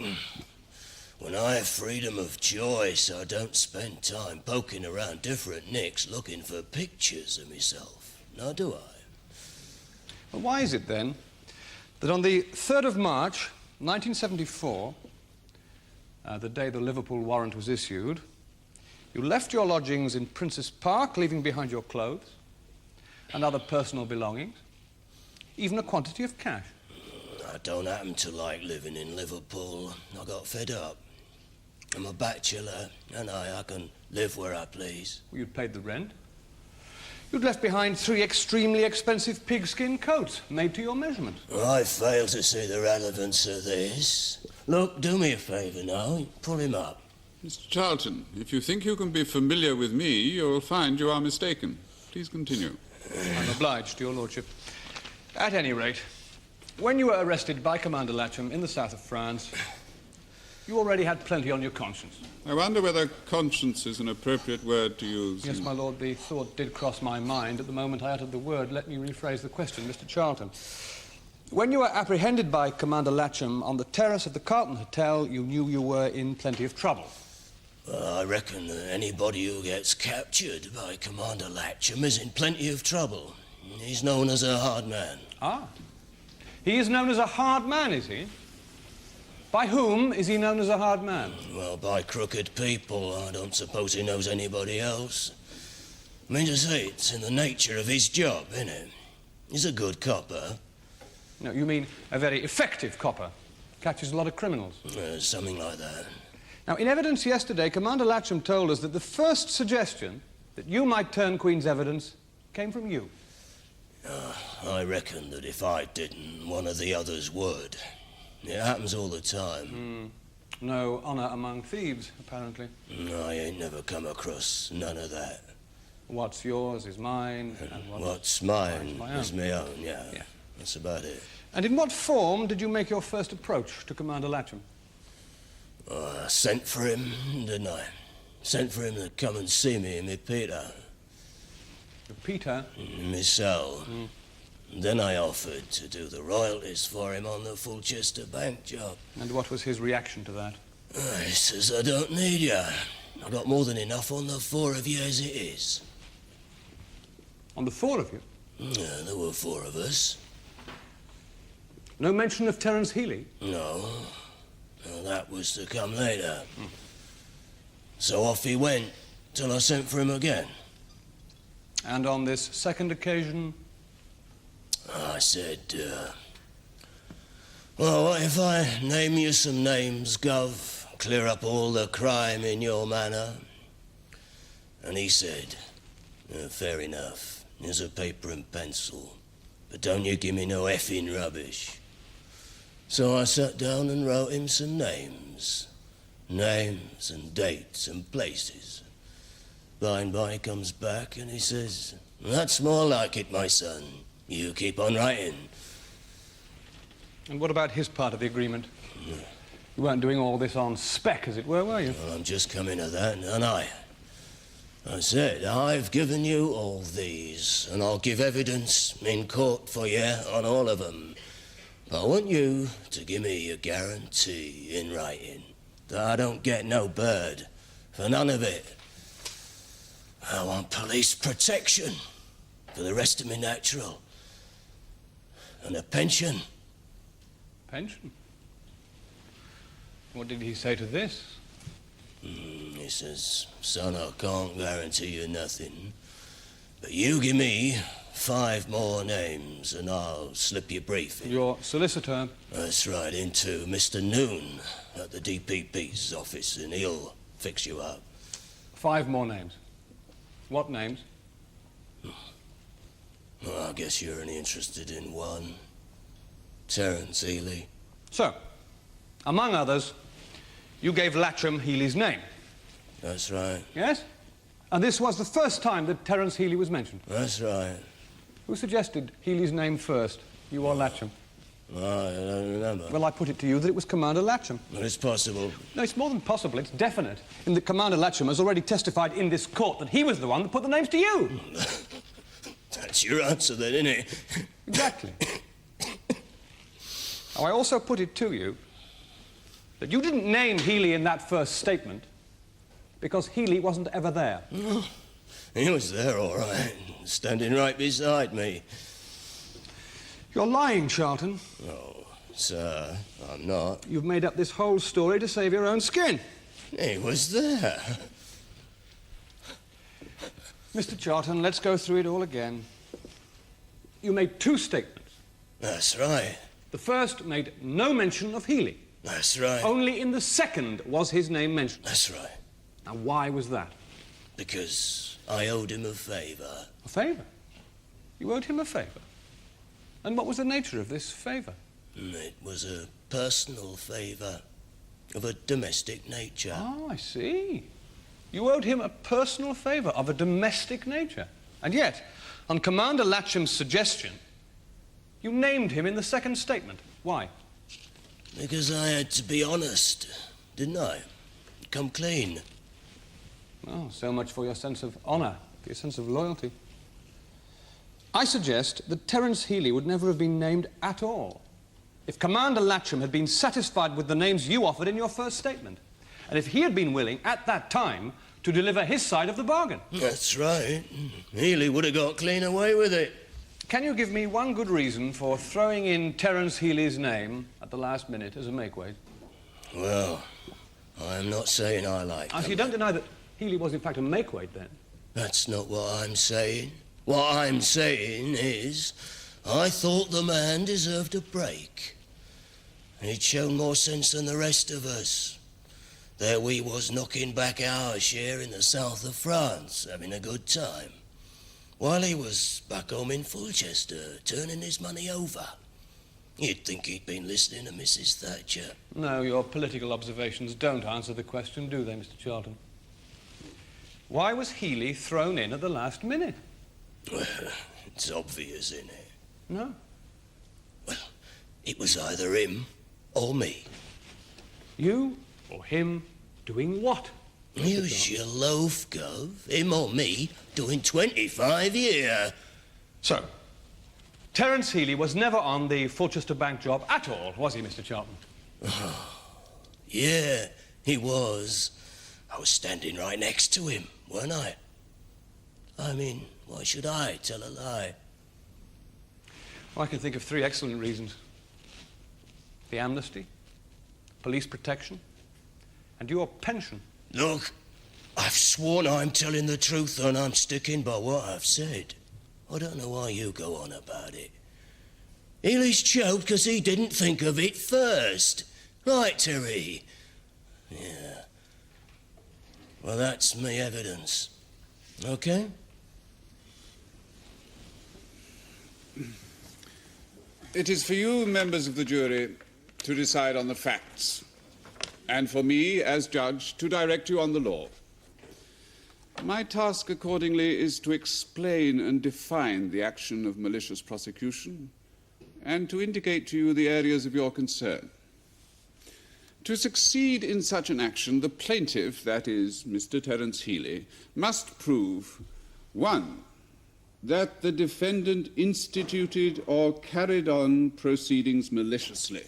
When I have freedom of choice, I don't spend time poking around different nicks looking for pictures of myself. Now, do I? Well, why is it, then, that on the 3rd of March, 1974, the day the Liverpool warrant was issued, you left your lodgings in Princes Park, leaving behind your clothes and other personal belongings, even a quantity of cash? I don't happen to like living in Liverpool. I got fed up. I'm a bachelor, and I can live where I please. Well, you'd paid the rent. You'd left behind 3 extremely expensive pigskin coats, made to your measurement. I fail to see the relevance of this. Look, do me a favour now. Pull him up. Mr. Charlton, if you think you can be familiar with me, you'll find you are mistaken. Please continue. I'm obliged, Your Lordship. At any rate, when you were arrested by Commander Latcham in the south of France, you already had plenty on your conscience. I wonder whether conscience is an appropriate word to use. Yes, my lord, the thought did cross my mind at the moment I uttered the word. Let me rephrase the question, Mr. Charlton. When you were apprehended by Commander Latcham on the terrace of the Carlton Hotel, you knew you were in plenty of trouble. Well, I reckon that anybody who gets captured by Commander Latcham is in plenty of trouble. He's known as a hard man. Ah. He is known as a hard man, is he? By whom is he known as a hard man? Well, by crooked people. I don't suppose he knows anybody else. I mean to say, it's in the nature of his job, isn't it? He's a good copper. No, you mean a very effective copper. Catches a lot of criminals. Something like that. Now, in evidence yesterday, Commander Latcham told us that the first suggestion that you might turn Queen's evidence came from you. I reckon that if I didn't, one of the others would. It happens all the time. No honour among thieves, apparently. No, I ain't never come across none of that. What's yours is mine, and what's mine is my own, yeah. That's about it. And in what form did you make your first approach to Commander Latcham? I sent for him, didn't I? Sent for him to come and see me in my Peter. Your Peter? In my cell. Then I offered to do the royalties for him on the Fulchester bank job. And what was his reaction to that? He says, I don't need you. I've got more than enough on the 4 of you as it is. On the 4 of you? Yeah, there were 4 of us. No mention of Terence Healey? No. No, that was to come later. So off he went, till I sent for him again. And on this second occasion? I said, well, what if I name you some names, Gov, clear up all the crime in your manor? And he said, fair enough, here's a paper and pencil, but don't you give me no effing rubbish. So I sat down and wrote him some names. Names and dates and places. By and by he comes back and he says, that's more like it, my son. You keep on writing. And what about his part of the agreement? You weren't doing all this on spec, as it were you? Well, I'm just coming to that, and I said, I've given you all these, and I'll give evidence in court for you on all of them. But I want you to give me a guarantee in writing that I don't get no bird for none of it. I want police protection for the rest of me natural. And a pension. Pension? What did he say to this? He says, son, I can't guarantee you nothing, but you give me 5 more names and I'll slip your brief in. Your solicitor? That's right, into Mr. Noon at the DPP's office, and he'll fix you up. 5 more names. What names? Well, I guess you're only interested in one. Terence Healey. So, among others, you gave Latcham Healey's name. That's right. Yes? And this was the first time that Terence Healey was mentioned? That's right. Who suggested Healey's name first, you or Latcham? I don't remember. Well, I put it to you that it was Commander Latcham. Well, it's possible. No, it's more than possible. It's definite. In that Commander Latcham has already testified in this court that he was the one that put the names to you. That's your answer then, isn't it? Exactly. Now, I also put it to you that you didn't name Healey in that first statement because Healey wasn't ever there. Oh, he was there, all right, standing right beside me. You're lying, Charlton. Oh, sir, I'm not. You've made up this whole story to save your own skin. He was there. Mr. Charlton, let's go through it all again. You made two statements. That's right. The first made no mention of Healey. That's right. Only in the second was his name mentioned. That's right. Now, why was that? Because I owed him a favour. A favour? You owed him a favour? And what was the nature of this favour? It was a personal favour of a domestic nature. Oh, I see. You owed him a personal favour of a domestic nature. And yet, on Commander Latcham's suggestion, you named him in the second statement. Why? Because I had to be honest, didn't I? Come clean. Oh, so much for your sense of honour, your sense of loyalty. I suggest that Terence Healey would never have been named at all if Commander Latcham had been satisfied with the names you offered in your first statement, and if he had been willing, at that time, to deliver his side of the bargain. That's right. Healey would have got clean away with it. Can you give me one good reason for throwing in Terence Healey's name at the last minute as a make-weight? Well, I'm not saying I like So you don't deny that Healey was, in fact, a make-weight, then? That's not what I'm saying. What I'm saying is, I thought the man deserved a break. He'd shown more sense than the rest of us. There we was knocking back our share in the south of France, having a good time, while he was back home in Fulchester, turning his money over. You'd think he'd been listening to Mrs. Thatcher. No, your political observations don't answer the question, do they, Mr. Charlton? Why was Healey thrown in at the last minute? Well, it's obvious, isn't it? No. Well, it was either him or me. You or him doing what? Use your loaf, Gov. Him or me doing 25 year. So, Terence Healey was never on the Fulchester Bank job at all, was he, Mr. Charlton? Yeah, he was. I was standing right next to him, weren't I? I mean, why should I tell a lie? Well, I can think of three excellent reasons. The amnesty, police protection, and your pension. Look, I've sworn I'm telling the truth and I'm sticking by what I've said. I don't know why you go on about it. Healey's choked because he didn't think of it first. Right, Terry? Yeah. Well, that's me evidence. Okay? It is for you, members of the jury, to decide on the facts, and for me, as judge, to direct you on the law. My task, accordingly, is to explain and define the action of malicious prosecution and to indicate to you the areas of your concern. To succeed in such an action, the plaintiff, that is, Mr. Terence Healey, must prove, 1, that the defendant instituted or carried on proceedings maliciously.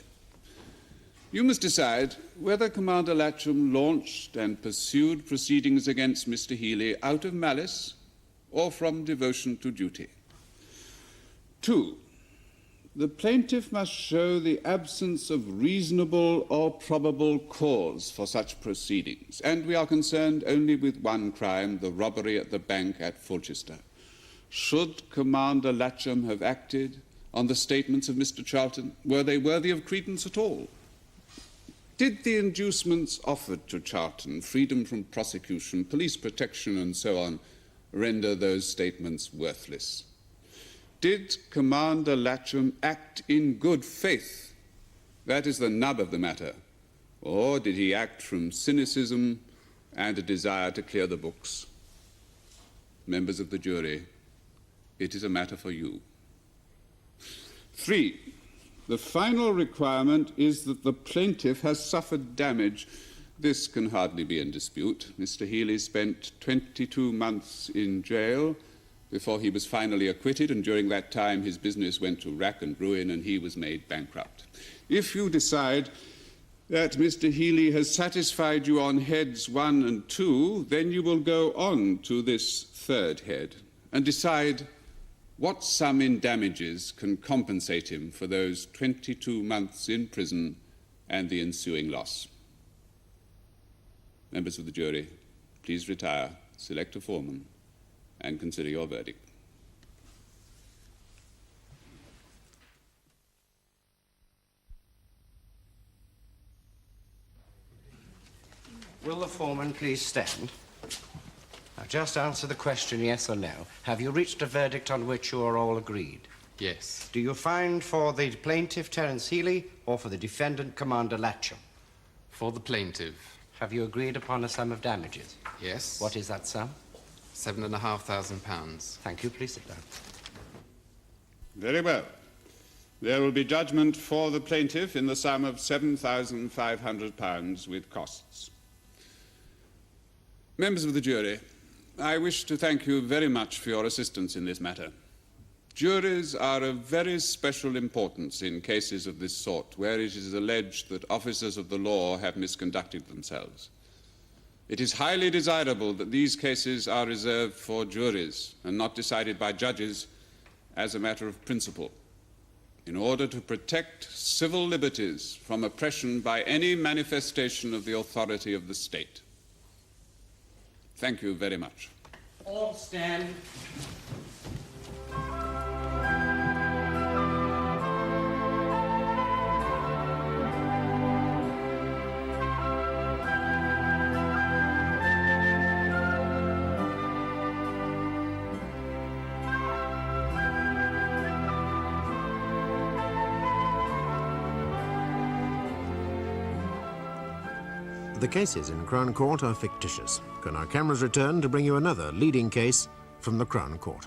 You must decide whether Commander Latcham launched and pursued proceedings against Mr. Healey out of malice or from devotion to duty. 2, the plaintiff must show the absence of reasonable or probable cause for such proceedings, and we are concerned only with one crime, the robbery at the bank at Fulchester. Should Commander Latcham have acted on the statements of Mr. Charlton? Were they worthy of credence at all? Did the inducements offered to Charlton, freedom from prosecution, police protection, and so on, render those statements worthless? Did Commander Latcham act in good faith? That is the nub of the matter. Or did he act from cynicism and a desire to clear the books? Members of the jury, it is a matter for you. 3, the final requirement is that the plaintiff has suffered damage. This can hardly be in dispute. Mr. Healey spent 22 months in jail, before he was finally acquitted, and during that time his business went to rack and ruin and he was made bankrupt. If you decide that Mr. Healey has satisfied you on heads 1 and 2, then you will go on to this third head and decide what sum in damages can compensate him for those 22 months in prison and the ensuing loss. Members of the jury, please retire, select a foreman, and consider your verdict. Will the foreman please stand? Now, just answer the question, yes or no. Have you reached a verdict on which you are all agreed? Yes. Do you find for the plaintiff, Terence Healey, or for the defendant, Commander Latcham? For the plaintiff. Have you agreed upon a sum of damages? Yes. What is that sum? £7,500. Thank you. Please sit down. Very well. There will be judgment for the plaintiff in the sum of £7,500 with costs. Members of the jury, I wish to thank you very much for your assistance in this matter. Juries are of very special importance in cases of this sort, where it is alleged that officers of the law have misconducted themselves. It is highly desirable that these cases are reserved for juries and not decided by judges as a matter of principle, in order to protect civil liberties from oppression by any manifestation of the authority of the state. Thank you very much. All stand. The cases in Crown Court are fictitious. Can our cameras return to bring you another leading case from the Crown Court?